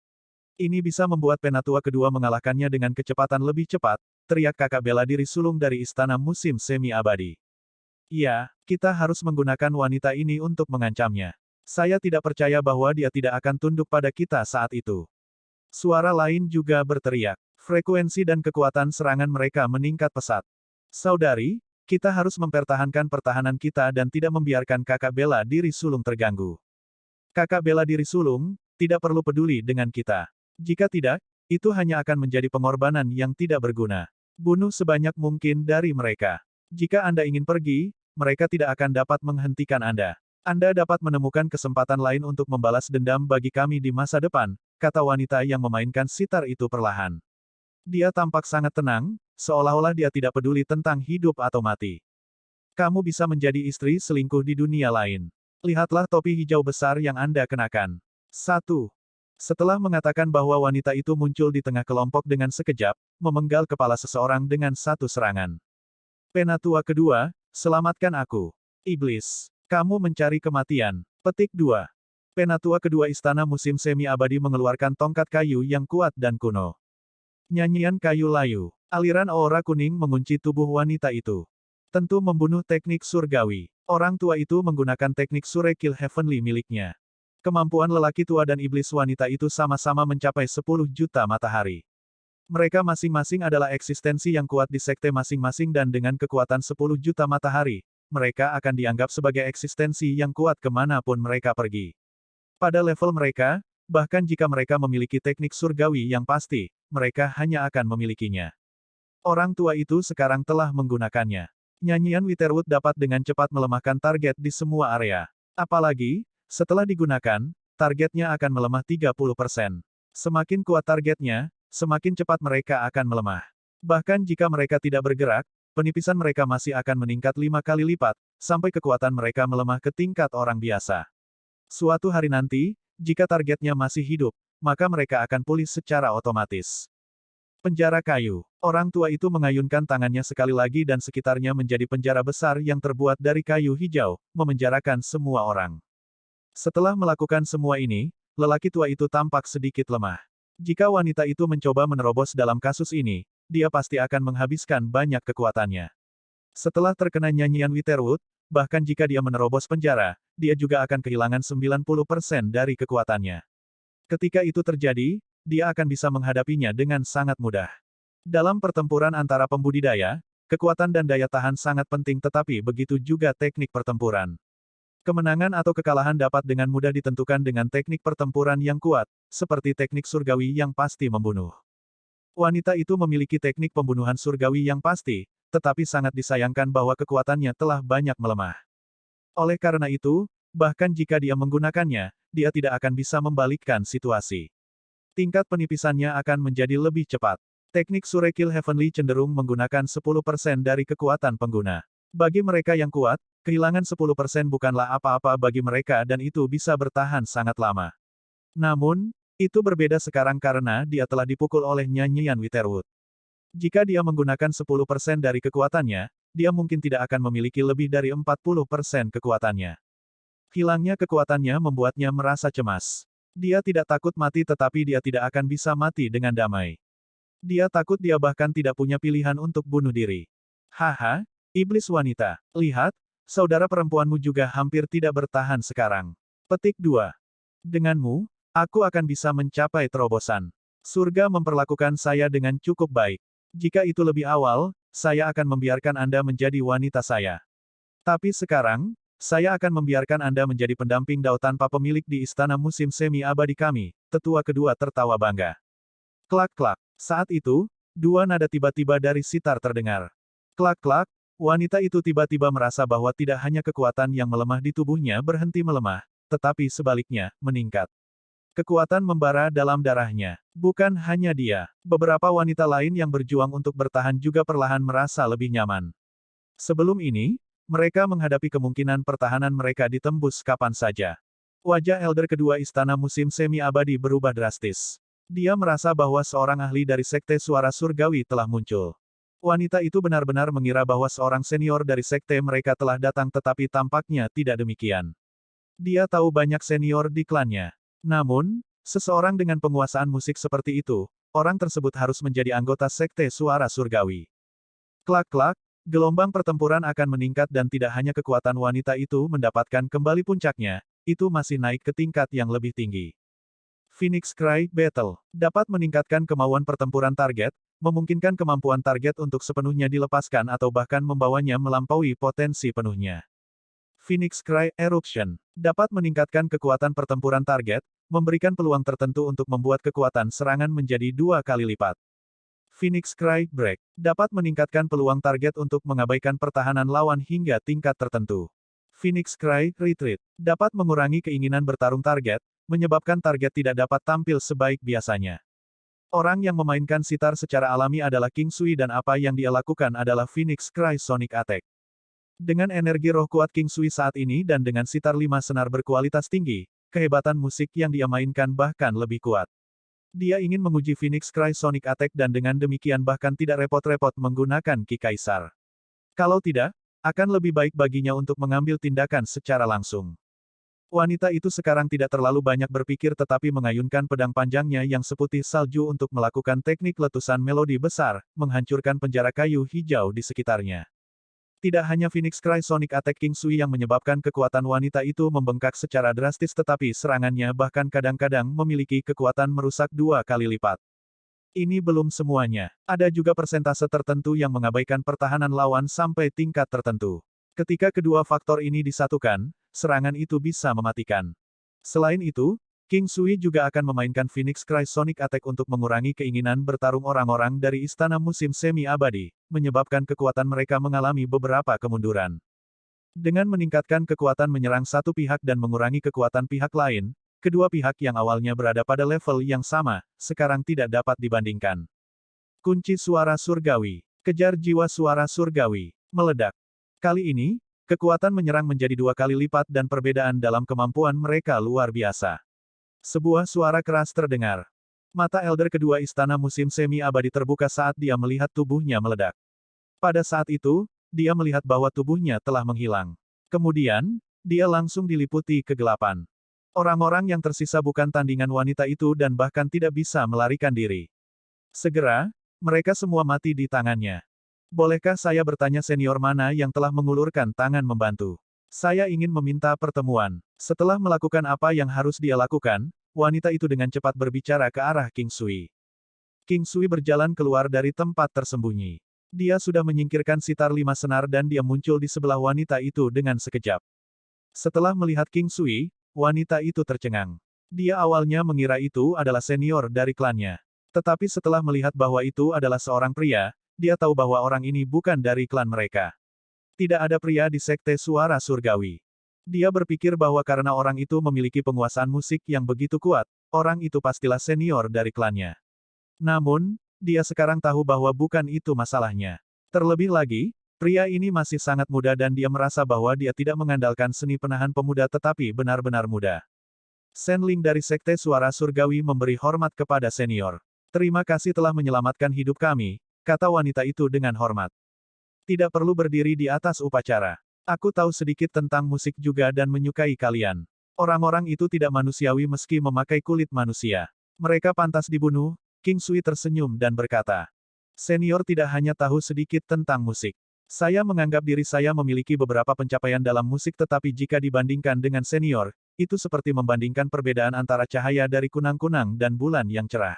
Ini bisa membuat penatua kedua mengalahkannya dengan kecepatan lebih cepat, teriak kakak bela diri sulung dari istana musim semi abadi. Ya, kita harus menggunakan wanita ini untuk mengancamnya. Saya tidak percaya bahwa dia tidak akan tunduk pada kita saat itu. Suara lain juga berteriak. Frekuensi dan kekuatan serangan mereka meningkat pesat. Saudari, kita harus mempertahankan pertahanan kita dan tidak membiarkan kakak bela diri sulung terganggu. Kakak bela diri sulung, tidak perlu peduli dengan kita. Jika tidak, itu hanya akan menjadi pengorbanan yang tidak berguna. Bunuh sebanyak mungkin dari mereka. Jika Anda ingin pergi, mereka tidak akan dapat menghentikan Anda. Anda dapat menemukan kesempatan lain untuk membalas dendam bagi kami di masa depan, kata wanita yang memainkan sitar itu perlahan. Dia tampak sangat tenang, seolah-olah dia tidak peduli tentang hidup atau mati. Kamu bisa menjadi istri selingkuh di dunia lain. Lihatlah topi hijau besar yang Anda kenakan. 1. Setelah mengatakan bahwa wanita itu muncul di tengah kelompok dengan sekejap, memenggal kepala seseorang dengan satu serangan. Penatua kedua, selamatkan aku. Iblis. Kamu mencari kematian. Petik 2. Penatua kedua istana musim semi abadi mengeluarkan tongkat kayu yang kuat dan kuno. Nyanyian kayu layu. Aliran aura kuning mengunci tubuh wanita itu. Tentu membunuh teknik surgawi. Orang tua itu menggunakan teknik Surekil Heavenly miliknya. Kemampuan lelaki tua dan iblis wanita itu sama-sama mencapai 10 juta matahari. Mereka masing-masing adalah eksistensi yang kuat di sekte masing-masing dan dengan kekuatan 10 juta matahari, mereka akan dianggap sebagai eksistensi yang kuat kemanapun mereka pergi. Pada level mereka, bahkan jika mereka memiliki teknik surgawi yang pasti, mereka hanya akan memilikinya. Orang tua itu sekarang telah menggunakannya. Nyanyian Witherwood dapat dengan cepat melemahkan target di semua area. Apalagi, setelah digunakan, targetnya akan melemah 30%. Semakin kuat targetnya, semakin cepat mereka akan melemah. Bahkan jika mereka tidak bergerak, penipisan mereka masih akan meningkat 5 kali lipat, sampai kekuatan mereka melemah ke tingkat orang biasa. Suatu hari nanti, jika targetnya masih hidup, maka mereka akan pulih secara otomatis. Penjara kayu. Orang tua itu mengayunkan tangannya sekali lagi dan sekitarnya menjadi penjara besar yang terbuat dari kayu hijau, memenjarakan semua orang. Setelah melakukan semua ini, lelaki tua itu tampak sedikit lemah. Jika wanita itu mencoba menerobos dalam kasus ini, dia pasti akan menghabiskan banyak kekuatannya. Setelah terkena nyanyian Witherwood, bahkan jika dia menerobos penjara, dia juga akan kehilangan 90% dari kekuatannya. Ketika itu terjadi, dia akan bisa menghadapinya dengan sangat mudah. Dalam pertempuran antara pembudidaya, kekuatan dan daya tahan sangat penting tetapi begitu juga teknik pertempuran. Kemenangan atau kekalahan dapat dengan mudah ditentukan dengan teknik pertempuran yang kuat, seperti teknik surgawi yang pasti membunuh. Wanita itu memiliki teknik pembunuhan surgawi yang pasti, tetapi sangat disayangkan bahwa kekuatannya telah banyak melemah. Oleh karena itu, bahkan jika dia menggunakannya, dia tidak akan bisa membalikkan situasi. Tingkat penipisannya akan menjadi lebih cepat. Teknik Surekil Heavenly cenderung menggunakan 10% dari kekuatan pengguna. Bagi mereka yang kuat, kehilangan 10% bukanlah apa-apa bagi mereka dan itu bisa bertahan sangat lama. Namun, itu berbeda sekarang karena dia telah dipukul oleh nyanyian Witherwood. Jika dia menggunakan 10% dari kekuatannya, dia mungkin tidak akan memiliki lebih dari 40% kekuatannya. Hilangnya kekuatannya membuatnya merasa cemas. Dia tidak takut mati tetapi dia tidak akan bisa mati dengan damai. Dia takut dia bahkan tidak punya pilihan untuk bunuh diri. Haha, iblis wanita. Lihat, saudara perempuanmu juga hampir tidak bertahan sekarang. Petik 2. Denganmu, aku akan bisa mencapai terobosan. Surga memperlakukan saya dengan cukup baik. Jika itu lebih awal, saya akan membiarkan Anda menjadi wanita saya. Tapi sekarang, saya akan membiarkan Anda menjadi pendamping Dao tanpa pemilik di istana musim semi abadi kami, tetua kedua tertawa bangga. Klak-klak. Saat itu, dua nada tiba-tiba dari sitar terdengar. Klak-klak, wanita itu tiba-tiba merasa bahwa tidak hanya kekuatan yang melemah di tubuhnya berhenti melemah, tetapi sebaliknya, meningkat. Kekuatan membara dalam darahnya. Bukan hanya dia, beberapa wanita lain yang berjuang untuk bertahan juga perlahan merasa lebih nyaman. Sebelum ini, mereka menghadapi kemungkinan pertahanan mereka ditembus kapan saja. Wajah Elder kedua istana musim semi abadi berubah drastis. Dia merasa bahwa seorang ahli dari Sekte Suara Surgawi telah muncul. Wanita itu benar-benar mengira bahwa seorang senior dari sekte mereka telah datang tetapi tampaknya tidak demikian. Dia tahu banyak senior di klannya. Namun, seseorang dengan penguasaan musik seperti itu, orang tersebut harus menjadi anggota Sekte Suara Surgawi. Klak-klak, gelombang pertempuran akan meningkat dan tidak hanya kekuatan wanita itu mendapatkan kembali puncaknya, itu masih naik ke tingkat yang lebih tinggi. Phoenix Cry Battle dapat meningkatkan kemauan pertempuran target, memungkinkan kemampuan target untuk sepenuhnya dilepaskan atau bahkan membawanya melampaui potensi penuhnya. Phoenix Cry Eruption dapat meningkatkan kekuatan pertempuran target, memberikan peluang tertentu untuk membuat kekuatan serangan menjadi 2 kali lipat. Phoenix Cry Break dapat meningkatkan peluang target untuk mengabaikan pertahanan lawan hingga tingkat tertentu. Phoenix Cry Retreat dapat mengurangi keinginan bertarung target, menyebabkan target tidak dapat tampil sebaik biasanya. Orang yang memainkan sitar secara alami adalah King Sui dan apa yang dia lakukan adalah Phoenix Cry Sonic Attack. Dengan energi roh kuat King Sui saat ini dan dengan sitar 5 senar berkualitas tinggi, kehebatan musik yang dia mainkan bahkan lebih kuat. Dia ingin menguji Phoenix Cry Sonic Attack dan dengan demikian bahkan tidak repot-repot menggunakan Ki Kaisar. Kalau tidak, akan lebih baik baginya untuk mengambil tindakan secara langsung. Wanita itu sekarang tidak terlalu banyak berpikir tetapi mengayunkan pedang panjangnya yang seputih salju untuk melakukan teknik letusan melodi besar, menghancurkan penjara kayu hijau di sekitarnya. Tidak hanya Phoenix Cry Sonic Attack King Sui yang menyebabkan kekuatan wanita itu membengkak secara drastis tetapi serangannya bahkan kadang-kadang memiliki kekuatan merusak 2 kali lipat. Ini belum semuanya. Ada juga persentase tertentu yang mengabaikan pertahanan lawan sampai tingkat tertentu. Ketika kedua faktor ini disatukan, serangan itu bisa mematikan. Selain itu, King Sui juga akan memainkan Phoenix Cry Sonic Attack untuk mengurangi keinginan bertarung orang-orang dari istana musim semi abadi, menyebabkan kekuatan mereka mengalami beberapa kemunduran. Dengan meningkatkan kekuatan menyerang satu pihak dan mengurangi kekuatan pihak lain, kedua pihak yang awalnya berada pada level yang sama, sekarang tidak dapat dibandingkan. Kunci suara surgawi. Kejar jiwa suara surgawi. Meledak. Kali ini, kekuatan menyerang menjadi 2 kali lipat dan perbedaan dalam kemampuan mereka luar biasa. Sebuah suara keras terdengar. Mata Elder kedua istana musim semi abadi terbuka saat dia melihat tubuhnya meledak. Pada saat itu, dia melihat bahwa tubuhnya telah menghilang. Kemudian, dia langsung diliputi kegelapan. Orang-orang yang tersisa bukan tandingan wanita itu dan bahkan tidak bisa melarikan diri. Segera, mereka semua mati di tangannya. Bolehkah saya bertanya senior mana yang telah mengulurkan tangan membantu? Saya ingin meminta pertemuan. Setelah melakukan apa yang harus dia lakukan, wanita itu dengan cepat berbicara ke arah King Sui. King Sui berjalan keluar dari tempat tersembunyi. Dia sudah menyingkirkan sitar 5 senar dan dia muncul di sebelah wanita itu dengan sekejap. Setelah melihat King Sui, wanita itu tercengang. Dia awalnya mengira itu adalah senior dari klannya. Tetapi setelah melihat bahwa itu adalah seorang pria, dia tahu bahwa orang ini bukan dari klan mereka. Tidak ada pria di Sekte Suara Surgawi. Dia berpikir bahwa karena orang itu memiliki penguasaan musik yang begitu kuat, orang itu pastilah senior dari klannya. Namun, dia sekarang tahu bahwa bukan itu masalahnya. Terlebih lagi, Pria ini masih sangat muda dan dia merasa bahwa dia tidak mengandalkan seni penahan pemuda tetapi benar-benar muda. Shen Ling dari Sekte Suara Surgawi memberi hormat kepada senior. Terima kasih telah menyelamatkan hidup kami, kata wanita itu dengan hormat. Tidak perlu berdiri di atas upacara. Aku tahu sedikit tentang musik juga dan menyukai kalian. Orang-orang itu tidak manusiawi meski memakai kulit manusia. Mereka pantas dibunuh, King Sui tersenyum dan berkata. Senior tidak hanya tahu sedikit tentang musik. Saya menganggap diri saya memiliki beberapa pencapaian dalam musik tetapi jika dibandingkan dengan senior, itu seperti membandingkan perbedaan antara cahaya dari kunang-kunang dan bulan yang cerah.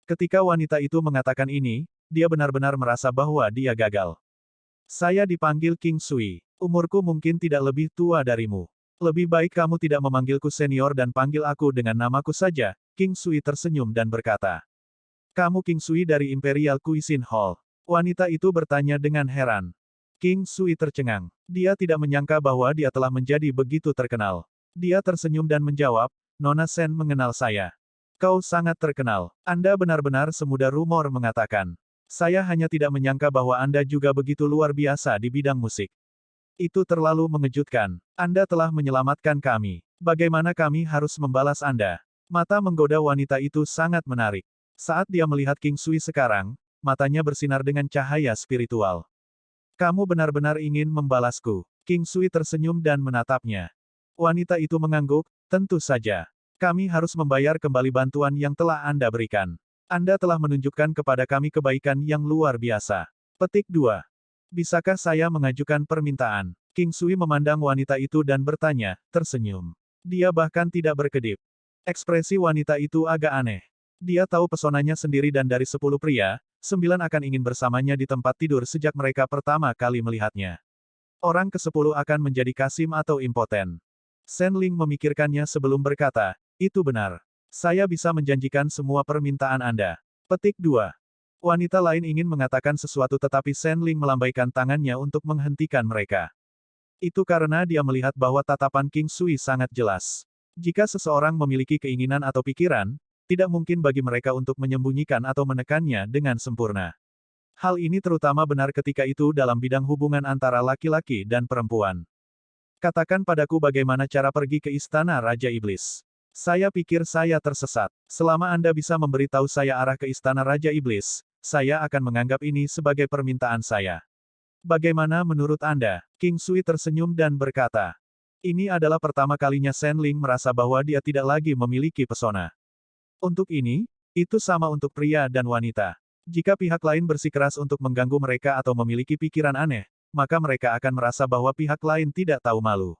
Ketika wanita itu mengatakan ini, dia benar-benar merasa bahwa dia gagal. Saya dipanggil King Sui. Umurku mungkin tidak lebih tua darimu. Lebih baik kamu tidak memanggilku senior dan panggil aku dengan namaku saja, King Sui tersenyum dan berkata. Kamu King Sui dari Imperial Cuisine Hall. Wanita itu bertanya dengan heran. King Sui tercengang. Dia tidak menyangka bahwa dia telah menjadi begitu terkenal. Dia tersenyum dan menjawab, Nona Shen mengenal saya. Kau sangat terkenal. Anda benar-benar semudah rumor mengatakan. Saya hanya tidak menyangka bahwa Anda juga begitu luar biasa di bidang musik. Itu terlalu mengejutkan. Anda telah menyelamatkan kami. Bagaimana kami harus membalas Anda? Mata menggoda wanita itu sangat menarik. Saat dia melihat King Sui sekarang, matanya bersinar dengan cahaya spiritual. Kamu benar-benar ingin membalasku. King Sui tersenyum dan menatapnya. Wanita itu mengangguk, tentu saja. Kami harus membayar kembali bantuan yang telah Anda berikan. Anda telah menunjukkan kepada kami kebaikan yang luar biasa. Petik 2. Bisakah saya mengajukan permintaan? King Sui memandang wanita itu dan bertanya, tersenyum. Dia bahkan tidak berkedip. Ekspresi wanita itu agak aneh. Dia tahu pesonanya sendiri dan dari 10 pria, 9 akan ingin bersamanya di tempat tidur sejak mereka pertama kali melihatnya. Orang ke-10 akan menjadi kasim atau impoten. Shen Ling memikirkannya sebelum berkata, itu benar. Saya bisa menjanjikan semua permintaan Anda. Petik 2. Wanita lain ingin mengatakan sesuatu tetapi Shen Ling melambaikan tangannya untuk menghentikan mereka. Itu karena dia melihat bahwa tatapan King Sui sangat jelas. Jika seseorang memiliki keinginan atau pikiran, tidak mungkin bagi mereka untuk menyembunyikan atau menekannya dengan sempurna. Hal ini terutama benar ketika itu dalam bidang hubungan antara laki-laki dan perempuan. Katakan padaku bagaimana cara pergi ke istana Raja Iblis. Saya pikir saya tersesat. Selama Anda bisa memberitahu saya arah ke istana Raja Iblis, saya akan menganggap ini sebagai permintaan saya. Bagaimana menurut Anda? King Sui tersenyum dan berkata. Ini adalah pertama kalinya Shen Ling merasa bahwa dia tidak lagi memiliki pesona. Untuk ini, itu sama untuk pria dan wanita. Jika pihak lain bersikeras untuk mengganggu mereka atau memiliki pikiran aneh, maka mereka akan merasa bahwa pihak lain tidak tahu malu.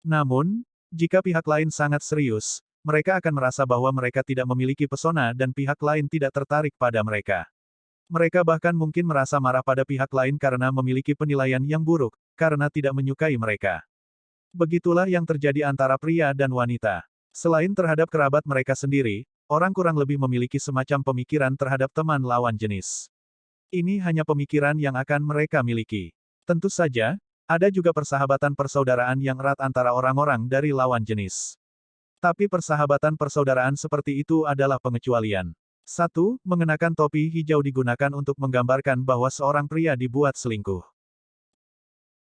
Namun, jika pihak lain sangat serius, mereka akan merasa bahwa mereka tidak memiliki pesona dan pihak lain tidak tertarik pada mereka. Mereka bahkan mungkin merasa marah pada pihak lain karena memiliki penilaian yang buruk, karena tidak menyukai mereka. Begitulah yang terjadi antara pria dan wanita. Selain terhadap kerabat mereka sendiri, orang kurang lebih memiliki semacam pemikiran terhadap teman lawan jenis. Ini hanya pemikiran yang akan mereka miliki. Tentu saja, ada juga persahabatan persaudaraan yang erat antara orang-orang dari lawan jenis. Tapi persahabatan persaudaraan seperti itu adalah pengecualian. 1. Mengenakan topi hijau digunakan untuk menggambarkan bahwa seorang pria dibuat selingkuh.